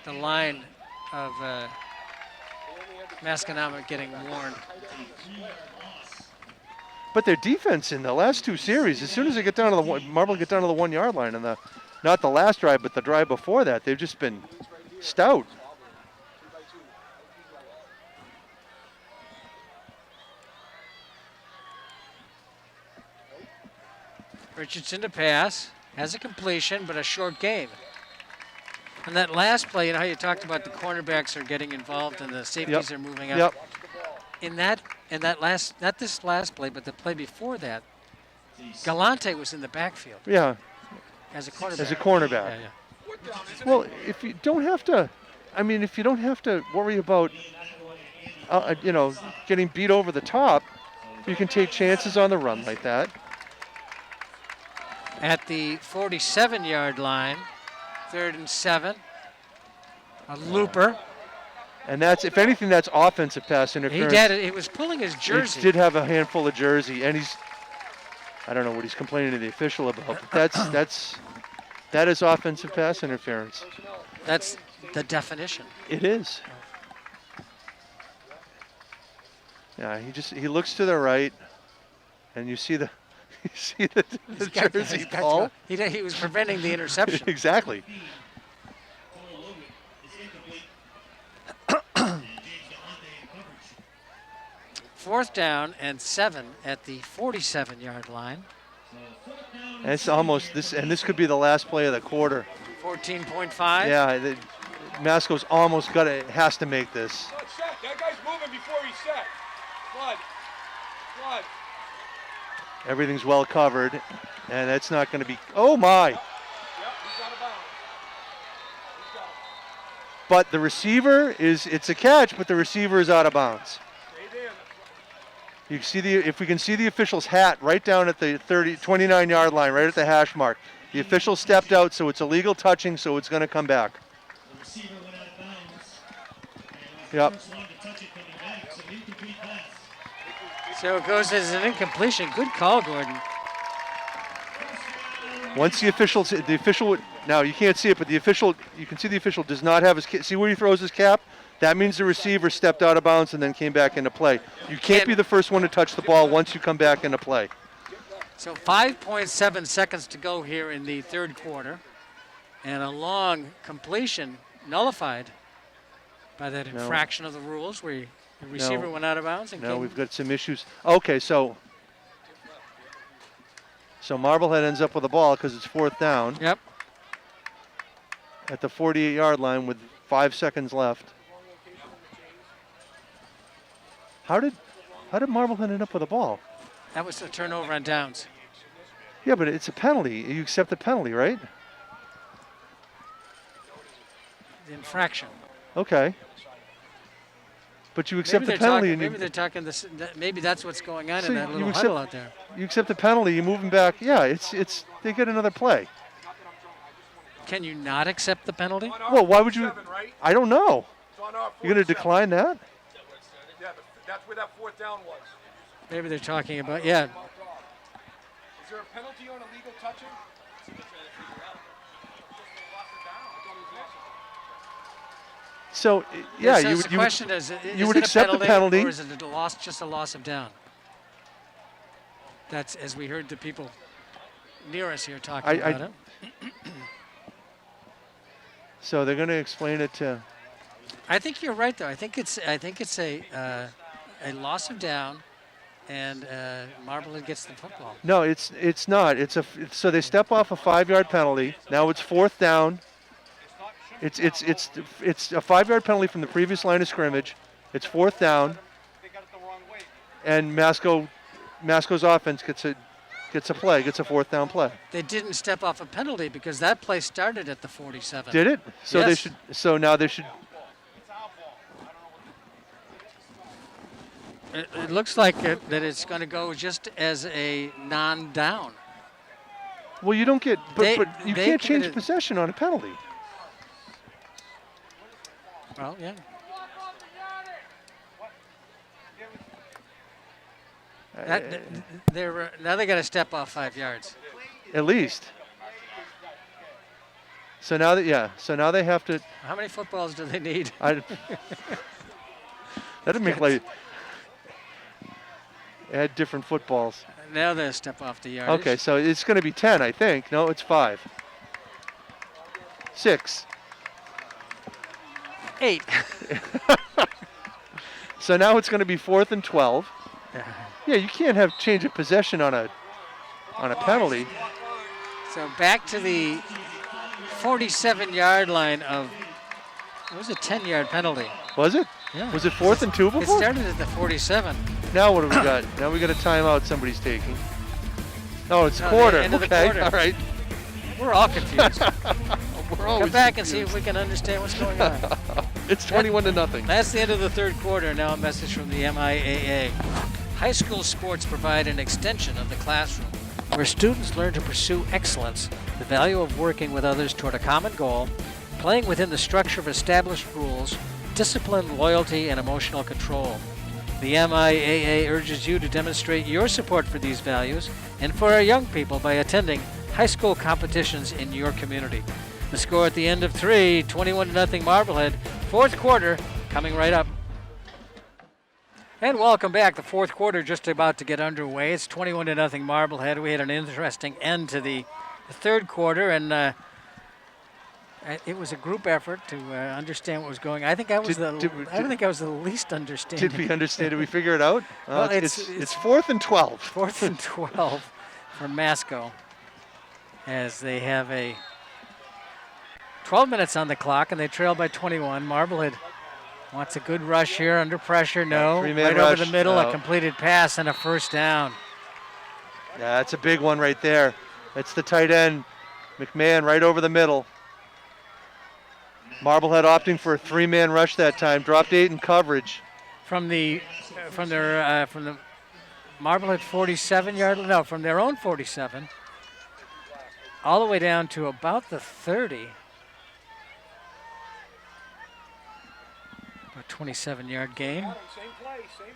line of Masconomet getting worn. But their defense in the last two series, as soon as they get down to the Marblehead get down to the 1 yard line, and not the last drive, but the drive before that, they've just been stout. Richardson to pass, has a completion, but a short gain. And that last play, you know how you talked about the cornerbacks are getting involved and the safeties are moving up. Yep. In that last, not this last play, but the play before that, Galante was in the backfield. Yeah. As a cornerback. As a cornerback. Yeah. Well, if you don't have to, if you don't have to worry about, getting beat over the top, you can take chances on the run like that. At the 47-yard line, 3rd and 7, a looper. And that's, if anything, that's offensive pass interference. He did. He was pulling his jersey. He did have a handful of jersey, and I don't know what he's complaining to the official about, but that is offensive pass interference. That's the definition. It is. Yeah, he looks to the right, and you see the jersey pull. He was preventing the interception. Exactly. Fourth down and 7 at the 47-yard line. And it's almost this, and this could be the last play of the quarter. 14.5. Yeah, Masco's almost has to make this. Set. That guy's moving before he's set. Flood. Everything's well covered, and that's not going to be. Oh my! Yep, he's out of bounds. But the receiver it's a catch, but the receiver is out of bounds. You can see if we can see the official's hat right down at the 29-yard line, right at the hash mark. The official stepped out, so it's illegal touching, so it's going to come back. The receiver went out of bounds. Yep. First one to touch it coming back, so incomplete pass. So it goes as an incompletion. Good call, Gordon. Once the official, now you can't see it, but you can see the official does not have his, see where he throws his cap? That means the receiver stepped out of bounds and then came back into play. You can't be the first one to touch the ball once you come back into play. So 5.7 seconds to go here in the third quarter. And a long completion nullified by that infraction of the rules where the receiver went out of bounds. And Now we've got some issues. Okay, so Marblehead ends up with the ball because it's 4th down. Yep. At the 48-yard line with 5 seconds left. How did Marblehead end up with the ball? That was a turnover on downs. Yeah, but it's a penalty. You accept the penalty, right? The infraction. Okay. But you accept the penalty. Maybe they're talking this. Maybe that's what's going on So in that little huddle out there. You accept the penalty. You move them back. Yeah, it's they get another play. Can you not accept the penalty? Well, why would you? I don't know. You're going to 47. decline that? Yeah, but that's where that 4th down was. Maybe they're talking about, yeah. Is there a penalty on illegal touching? So yeah, So you the would question is would it a accept the penalty. or is it a loss, just a loss of down? That's as we heard the people near us here talking about it. So they're going to explain it to. I think you're right, though. I think it's a loss of down, and Marblehead gets the football. No, it's not. So they step off a 5-yard penalty. Now it's 4th down. It's a 5-yard penalty from the previous line of scrimmage. It's 4th down. And Masco's offense gets a 4th down play. They didn't step off a penalty because that play started at the 47. Did it? So Yes. now they should. It looks like that it's going to go just as a non-down. Well, you don't get, but you they can't change committed- possession on a penalty. Well, yeah. Now they got to step off 5 yards. At least. So now that so now they have to. How many footballs do they need? That'd make like add different footballs. Now they step off the yardage. Okay, so it's going to be 10, I think. No, it's 5. 6. 8. So now it's going to be 4th and 12. Yeah, you can't have change of possession on a penalty. So back to the 47-yard line of, it was a 10-yard penalty. Was it? Yeah. Was it 4th and 2 before? It started at the 47. Now what do we got? Now we got a timeout somebody's taking. Oh, it's No, quarter. the end of the Okay, quarter. all right. We're all confused. We're Come always back and see confused. if we can understand what's going on. It's 21-0. That's the end of the third quarter. Now a message from the MIAA. High school sports provide an extension of the classroom where students learn to pursue excellence, the value of working with others toward a common goal, playing within the structure of established rules, discipline, loyalty, and emotional control. The MIAA urges you to demonstrate your support for these values and for our young people by attending high school competitions in your community. The score at the end of 3, 21-0 Marblehead. Fourth quarter coming right up. And welcome back. The fourth quarter just about to get underway. It's 21-0 Marblehead. We had an interesting end to the third quarter, and it was a group effort to understand what was going on. I think I was I don't think I was the least understanding. Did we understand? Did we figure it out? Well, it's 4th and 12. 4th and 12 for Masco, as they have a 12 minutes on the clock, and they trail by 21. Marblehead wants a good rush here under pressure. No, Three-man right over rush. the middle, No. a completed pass and a first down. Yeah, that's a big one right there. That's the tight end, McMahon, right over the middle. Marblehead opting for a 3-man rush that time. Dropped 8 in coverage. From the Marblehead 47-yard, no, from their own 47, all the way down to about the 30. A 27-yard gain. Same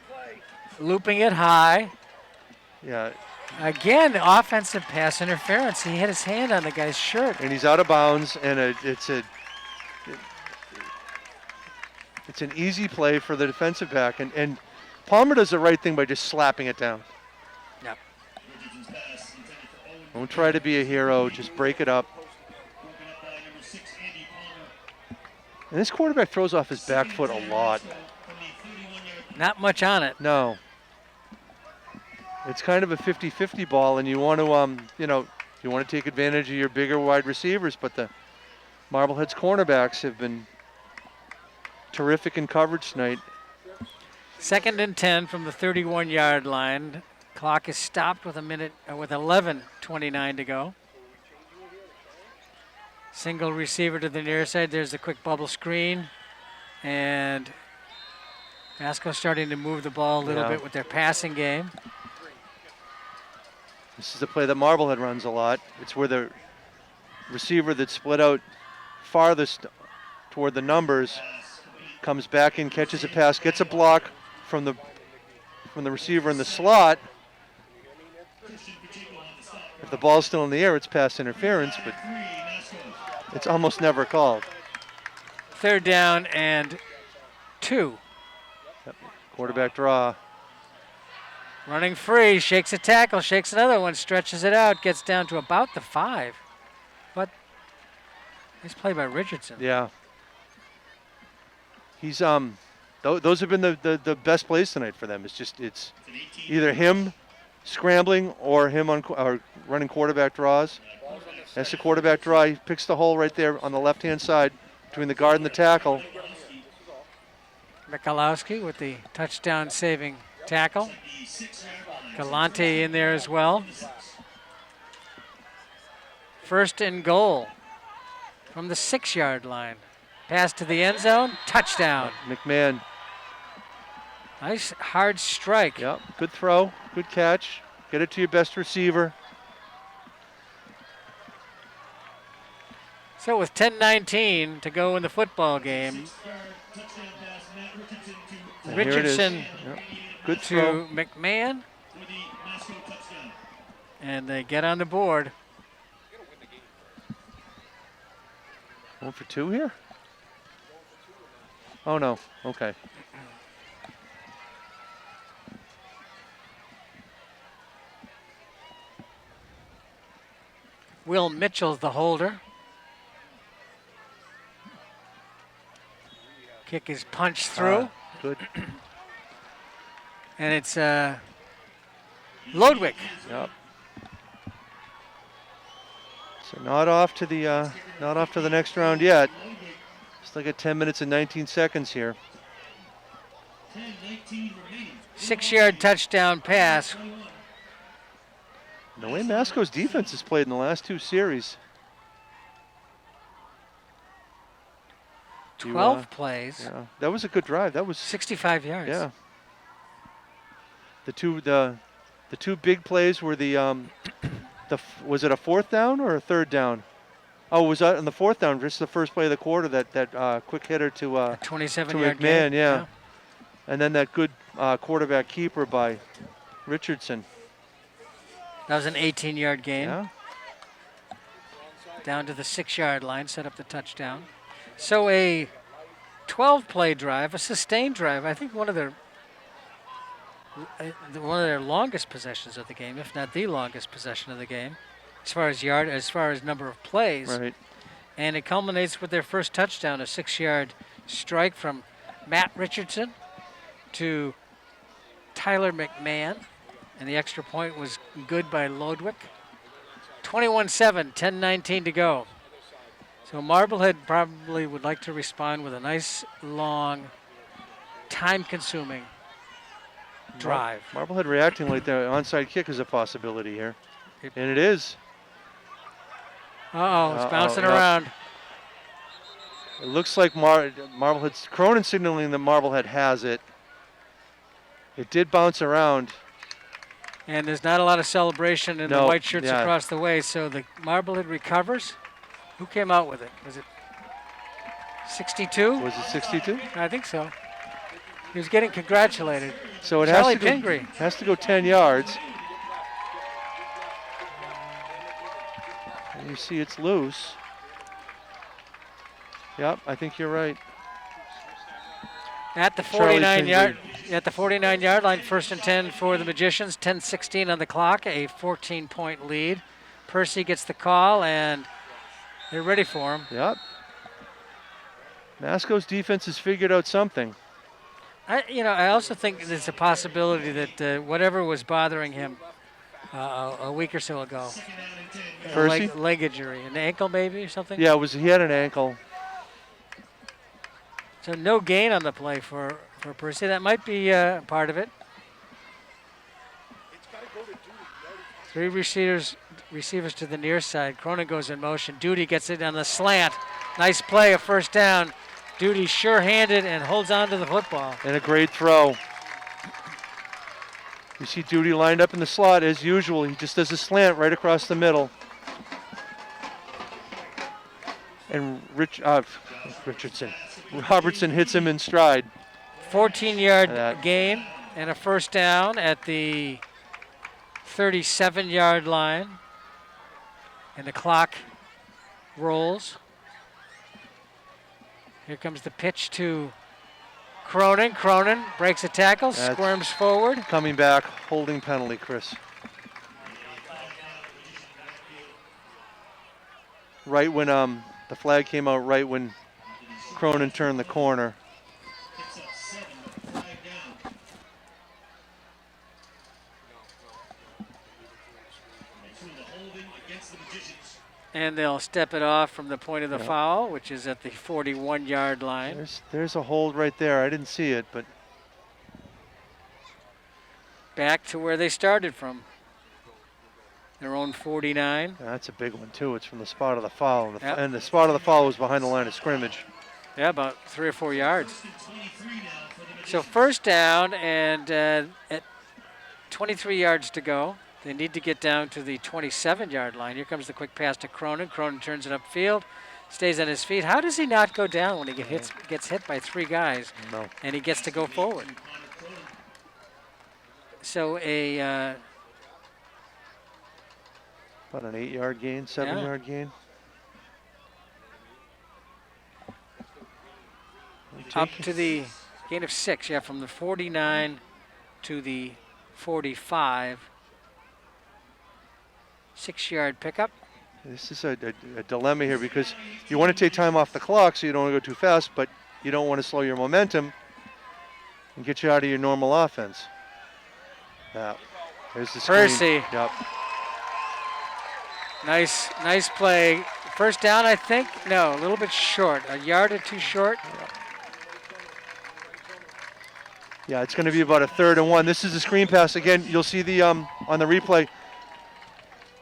play. Looping it high. Yeah, Again, the offensive pass interference. He hit his hand on the guy's shirt. and he's out of bounds, and it's an easy play for the defensive back, and Palmer does the right thing by just slapping it down. Yep. Don't try to be a hero, just break it up. And this quarterback throws off his back foot a lot. Not much on it. No. It's kind of a 50-50 ball, and you want to, you want to take advantage of your bigger wide receivers, but the Marblehead's cornerbacks have been terrific in coverage tonight. 2nd and 10 from the 31-yard line. Clock is stopped with 11:29 to go. Single receiver to the near side. There's the quick bubble screen, and Masco starting to move the ball a little bit with their passing game. This is a play that Marblehead runs a lot. It's where the receiver that's split out farthest toward the numbers comes back in, catches a pass, gets a block from the receiver in the slot. If the ball's still in the air, it's pass interference, but it's almost never called. 3rd down and 2. Yep. Quarterback draw. Running free, shakes a tackle, shakes another one, stretches it out, gets down to about the 5. But nice play by Richardson. Yeah. He's those have been the best plays tonight for them. It's either him scrambling or him or running quarterback draws. That's the quarterback draw. He picks the hole right there on the left-hand side between the guard and the tackle. Mikulowski with the touchdown saving tackle. Galante in there as well. 1st and goal from the 6-yard line. Pass to the end zone, touchdown. McMahon. Nice hard strike. Yep, good throw, good catch. Get it to your best receiver. So with 10:19 to go in the football game, And here it is. Richardson Yep. Good throw. to McMahon, and they get on the board. Going for 2 here? Oh, no. Okay. Will Mitchell's the holder. Kick is punched through. Good. And it's Lodwick. Yep. So not off to the next round yet. Still got 10 minutes and 19 seconds here. 6-yard touchdown pass. The way Masco's defense has played in the last 2 series. 12 plays. Yeah, that was a good drive. That was 65 yards. Yeah. The two big plays were was it a 4th down or a 3rd down? Oh, it was on the 4th down, just the first play of the quarter, that quick hitter to 27-yard McMahon, gain. yeah. And then that good quarterback keeper by Richardson. That was an 18-yard gain. Yeah. Down to the 6-yard line, set up the touchdown. So a 12-play drive, a sustained drive. I think one of their longest possessions of the game, if not the longest possession of the game, as far as number of plays. Right. And it culminates with their first touchdown, a 6-yard strike from Matt Richardson to Tyler McMahon. And the extra point was good by Lodwick. 21-7, 10:19 to go. So Marblehead probably would like to respond with a nice, long, time-consuming drive. Marblehead reacting like the onside kick is a possibility here. And it is. It's bouncing around. It looks like Marblehead's Cronin signaling that Marblehead has it. It did bounce around. And there's not a lot of celebration in the white shirts across the way, so the Marblehead recovers. Who came out with it? Was it 62? Was it 62? I think so. He was getting congratulated. So it Charlie has to Pingree. Has to go 10 yards. And you see it's loose. Yep, I think you're right. At the 49-yard line, 1st and 10 for the Magicians. 10:16 on the clock, a 14-point lead. Percy gets the call, and they're ready for him. Yep. Masco's defense has figured out something. I also think there's a possibility that whatever was bothering him a week or so ago, leg injury, an ankle maybe or something. Yeah, he had an ankle. So no gain on the play for Percy. That might be part of it. 3 receivers to the near side. Cronin goes in motion. Duty gets it on the slant. Nice play, a 1st down. Duty sure-handed and holds on to the football. And a great throw. You see Duty lined up in the slot as usual. He just does a slant right across the middle. And Robertson hits him in stride. 14-yard gain and a 1st down at the 37-yard line. And the clock rolls. Here comes the pitch to Cronin. Cronin breaks a tackle, squirms forward. Coming back, holding penalty, Chris. Right when the flag came out, right when Cronin turned the corner. And they'll step it off from the point of the foul, which is at the 41-yard line. There's a hold right there. I didn't see it, but back to where they started from. Their own 49. That's a big one, too. It's from the spot of the foul. And the spot of the foul was behind the line of scrimmage. Yeah, about 3 or 4 yards. So 1st down, and at 23 yards to go. They need to get down to the 27-yard line. Here comes the quick pass to Cronin. Cronin turns it upfield, stays on his feet. How does he not go down when he gets hit by 3 guys? No. And he gets to go forward? So about an 8-yard gain, 7-yard gain. up to the gain of 6, yeah, from the 49 to the 45. 6-yard pickup. This is a dilemma here because you want to take time off the clock so you don't want to go too fast, but you don't want to slow your momentum and get you out of your normal offense. Yeah, there's the screen. Percy. Yep. Nice play. First down, I think. No, a little bit short. A yard or two short. Yeah, it's going to be about a 3rd and 1. This is a screen pass. Again, you'll see the on the replay,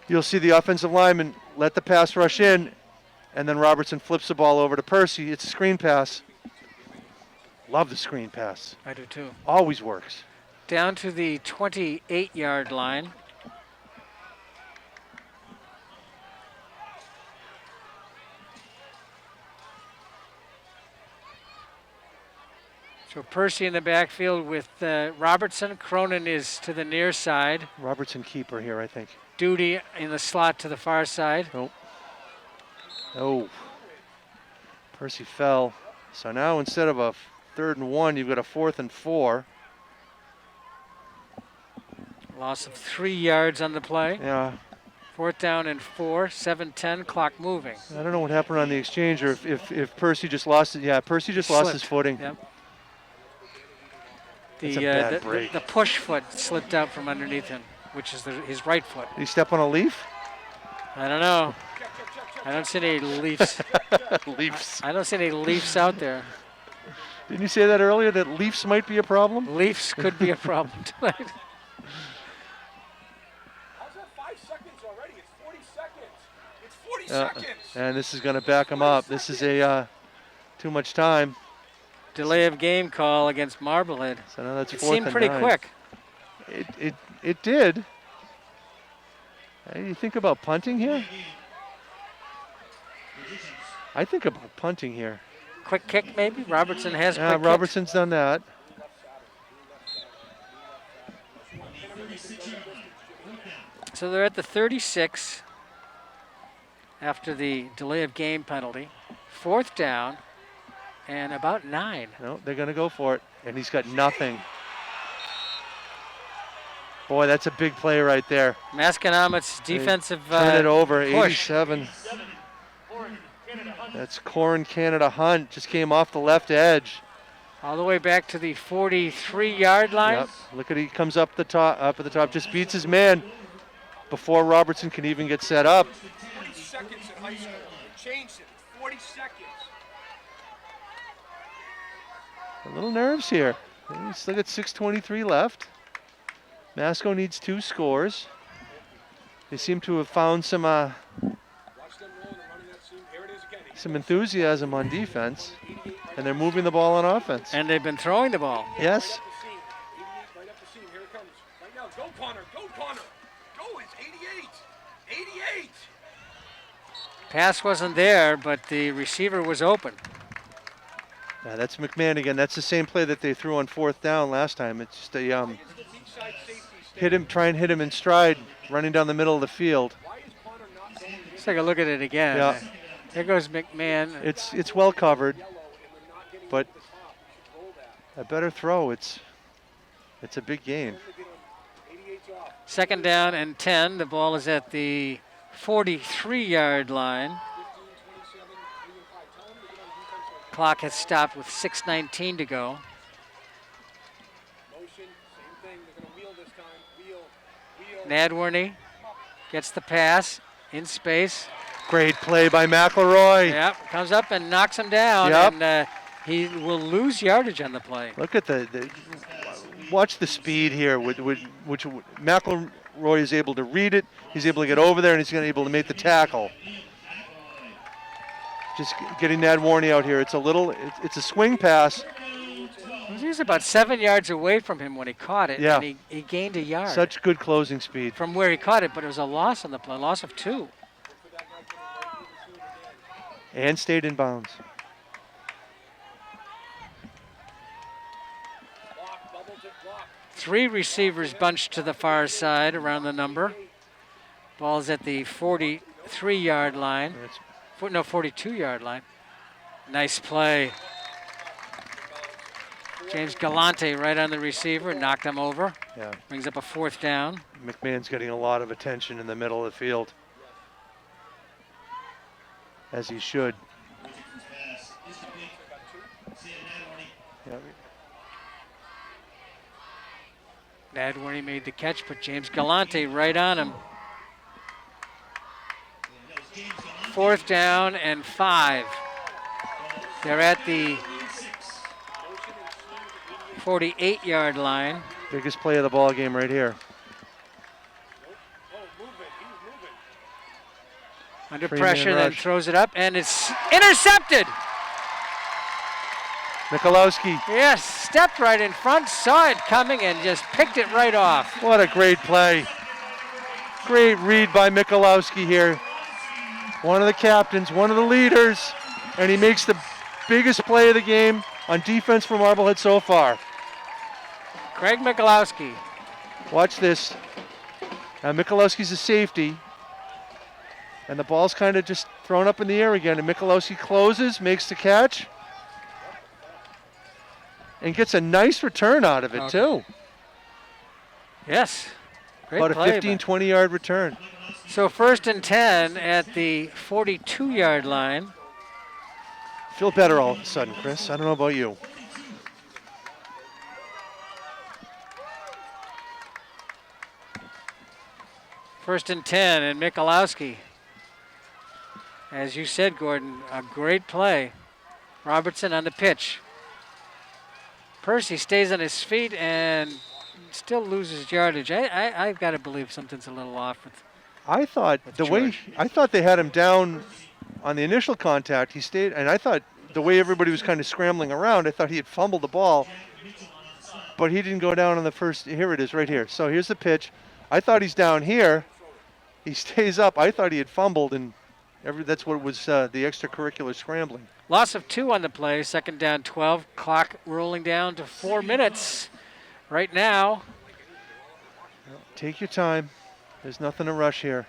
you'll see the offensive lineman let the pass rush in, and then Robertson flips the ball over to Percy. It's a screen pass. Love the screen pass. I do too. Always works. Down to the 28-yard line. So Percy in the backfield with Robertson. Cronin is to the near side. Robertson keeper here, I think. Duty in the slot to the far side. Nope. Oh. Percy fell. So now instead of a 3rd and 1, you've got a 4th and 4. Loss of 3 yards on the play. Yeah. 4th down and 4, 7:10, clock moving. I don't know what happened on the exchange or if Percy just lost it. Yeah, Percy just lost his footing. Yep. That's a bad break. The push foot slipped out from underneath him, which is his right foot. Did he step on a leaf? I don't know. I don't see any leaves. Leafs. I don't see any leaves out there. Didn't you say that earlier, that leafs might be a problem? Leafs could be a problem tonight. How's that 5 seconds already? It's 40 seconds. It's 40 seconds. And this is going to back him up. This is a too much time. Delay of game call against Marblehead. So now that's It 4th seemed and pretty 9. quick. It did. Hey, you think about punting here? I think about punting here. Quick kick, maybe? Robertson has quick kicks. Robertson's done that. So they're at the 36 after the delay of game penalty. 4th down and about 9. No, they're going to go for it. And he's got nothing. Boy, that's a big play right there. Masconomet's defensive Turn it over, push. 87. That's Corin Canada Hunt. Just came off the left edge. All the way back to the 43-yard line. Yep. Look at he comes up at the top, just beats his man before Robertson can even get set up. 40 seconds in high school. They changed it. 40 seconds. A little nerves here. They still got 6:23 left. Masco needs 2 scores. They seem to have found some enthusiasm on defense, and they're moving the ball on offense. And they've been throwing the ball. Yes. Right up the seam. Here it comes. Right now. Go, Connor. Go, Connor. Go. It's 88. 88. Pass wasn't there, but the receiver was open. Yeah, that's McMahon again. That's the same play that they threw on 4th down last time. It's just a try and hit him in stride, running down the middle of the field. Let's take a look at it again. Yeah. There goes McMahon. It's well covered, but a better throw. It's a big gain. 2nd down and 10. The ball is at the 43-yard line. Clock has stopped with 6:19 to go. Nadworny gets the pass in space. Great play by McElroy. Yep, comes up and knocks him down, Yep. and he will lose yardage on the play. Look at watch the speed here, which McElroy is able to read it. He's able to get over there, and he's able to make the tackle. Just getting Nadworny out here. It's a swing pass. He was about 7 yards away from him when he caught it, Yeah. and he gained a yard. Such good closing speed. From where he caught it, but it was a loss on the play, loss of 2. And stayed in bounds. Three receivers bunched to the far side around the number. Ball's at the 43-yard line. 42-yard line. Nice play. James Galante right on the receiver, knocked him over. Yeah. Brings up a 4th down. McMahon's getting a lot of attention in the middle of the field, as he should. Yeah. Nadworny made the catch, but James Galante right on him. 4th down and 5. They're at the 48-yard line. Biggest play of the ball game right here. Under 3-man pressure, then rush. throws it up, and it's intercepted. Michalowski, Yes, stepped right in front, saw it coming, and just picked it right off. what a great play. Great read by Michalowski here. One of the captains, one of the leaders, and he makes the biggest play of the game on defense for Marblehead so far. Craig Michalowski. Watch this. Now Michalowski's a safety, and the ball's kind of just thrown up in the air again, and Michalowski closes, makes the catch, and gets a nice return out of it too. Yes, great About a play. 15, 20-yard return. So 1st and 10 at the 42-yard line. Feel better all of a sudden, Chris. I don't know about you. First and 10, and Michalowski. As you said, Gordon, a great play. Robertson on the pitch. Percy stays on his feet and still loses yardage. I've got to believe something's a little off with. I thought I thought they had him down on the initial contact. He stayed, and I thought the way everybody was kind of scrambling around, I thought he had fumbled the ball, but he didn't go down on the first. Here it is, right here. So here's the pitch. I thought he's down here. He stays up. I thought he had fumbled, and that's what was the extracurricular scrambling. Loss of 2 on the play, 2nd down 12. Clock rolling down to 4 minutes right now. Take your time. There's nothing to rush here.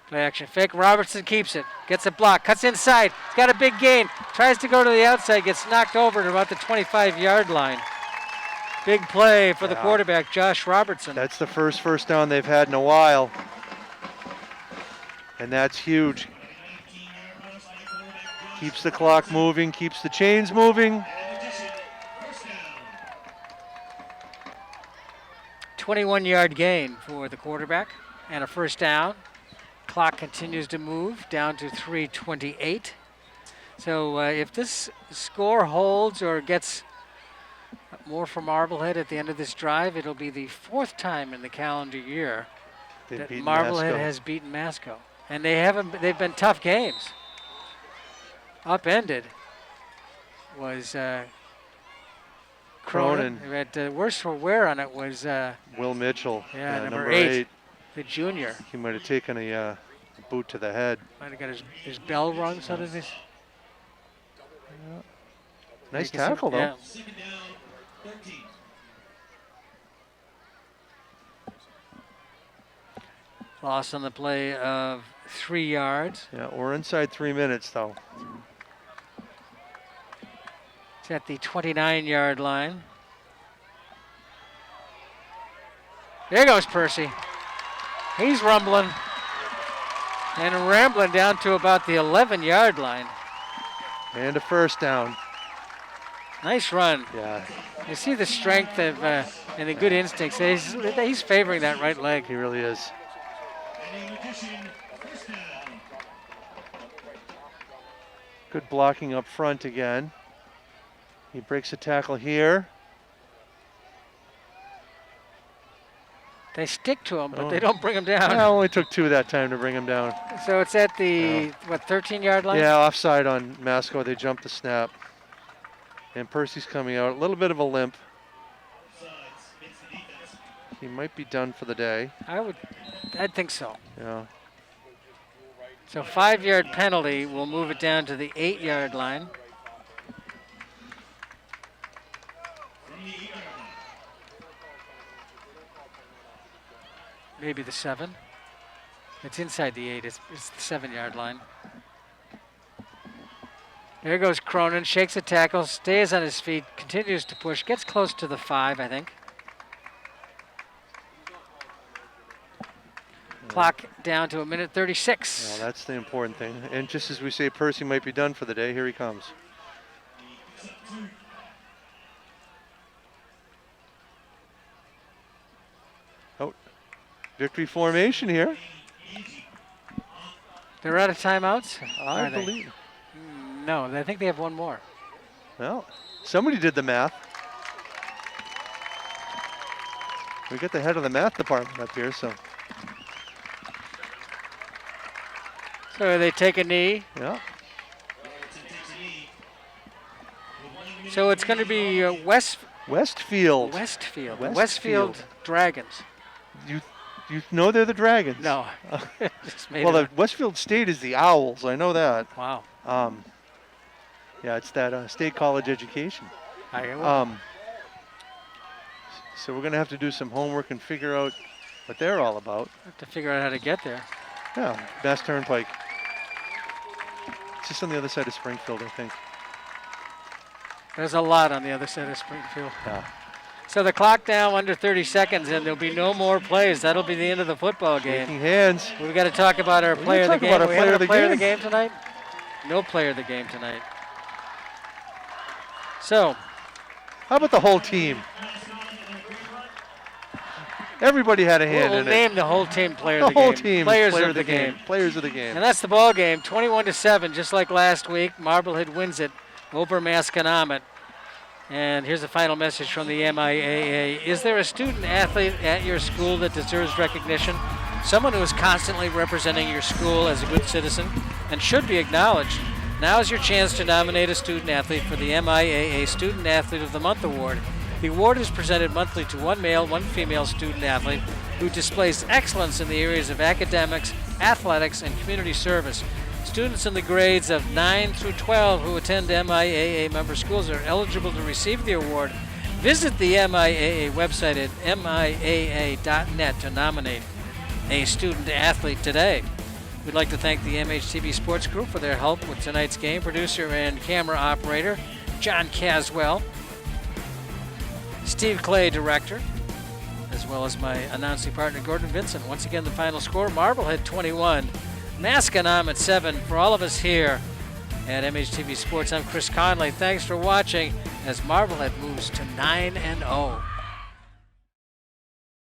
Play action fake. Robertson keeps it. Gets a block. Cuts inside. He's got a big gain. Tries to go to the outside. Gets knocked over to about the 25-yard line. Big play for the quarterback, Josh Robertson. That's the first down they've had in a while. And that's huge. Keeps the clock moving, keeps the chains moving. 21-yard gain for the quarterback and a 1st down. Clock continues to move down to 3:28. So if this score holds or gets more from Marblehead at the end of this drive, it'll be the 4th time in the calendar year that Marblehead has beaten Masco. And they've been tough games. Upended was Cronin. Who had worse for wear on it was Will Mitchell. Yeah, number 8, the junior. He might have taken a boot to the head. Might have got his bell rung, so does this. Nice tackle, though. Yeah. Loss on the play of 3 yards. Yeah, we're inside 3 minutes, though. It's at the 29-yard line. There goes Percy. He's rumbling and rambling down to about the 11-yard line. And a 1st down. Nice run. Yeah. You see the strength of and the good instincts. He's favoring that right leg. He really is. Good blocking up front again. He breaks a tackle here. They stick to him, but they don't bring him down. Well, only took 2 that time to bring him down. So it's at the, 13-yard line? Yeah, offside on Masco. They jumped the snap. And Percy's coming out. A little bit of a limp. He might be done for the day. I'd think so. Yeah. So 5-yard penalty will move it down to the 8-yard line. Maybe the 7. It's inside the 8. It's the 7-yard line. There goes Cronin, shakes a tackle, stays on his feet, continues to push, gets close to the 5, I think. Clock down to 1:36. Well, that's the important thing. And just as we say Percy might be done for the day, here he comes. Oh, victory formation here. They're out of timeouts? I Are they? believe. No, I think they have one more. Well, somebody did the math. We got the head of the math department up here, so. So they take a knee. Yeah. So it's going to be Westfield. Westfield Dragons. You know they're the Dragons. No. Just made Well, it the Westfield State is the Owls. I know that. up. Wow. Yeah, it's that state college education. So So we're going to have to do some homework and figure out what they're all about. have to figure out how to get there. Yeah, Bass Turnpike. It's just on the other side of Springfield, I think. There's a lot on the other side of Springfield. Yeah. So the clock down under 30 seconds, and there'll be no more plays. That'll be the end of the football game. Shaking hands. We've got to talk about our player of the talk game. about our We have player a of the player game. of the game tonight? No player of the game tonight. So, How about the whole team? Everybody had a hand we'll in name it. the whole team player The of the whole game. team. Players player of the game. Players of the game. And that's the ball game, 21-7, just like last week. Marblehead wins it over Masconomet. And here's the final message from the MIAA. Is there a student athlete at your school that deserves recognition? Someone who is constantly representing your school as a good citizen and should be acknowledged. Now is your chance to nominate a student athlete for the MIAA Student Athlete of the Month Award. The award is presented monthly to one male, one female student athlete who displays excellence in the areas of academics, athletics, and community service. Students in the grades of 9 through 12 who attend MIAA member schools are eligible to receive the award. Visit the MIAA website at miaa.net to nominate a student athlete today. We'd like to thank the MHTV Sports Crew for their help with tonight's game. Producer and camera operator, John Caswell. Steve Clay, director, as well as my announcing partner, Gordon Vincent. Once again, the final score, Marblehead 21, Masconomet 7. For all of us here at MHTV Sports, I'm Chris Conley. Thanks for watching as Marblehead moves to 9-0.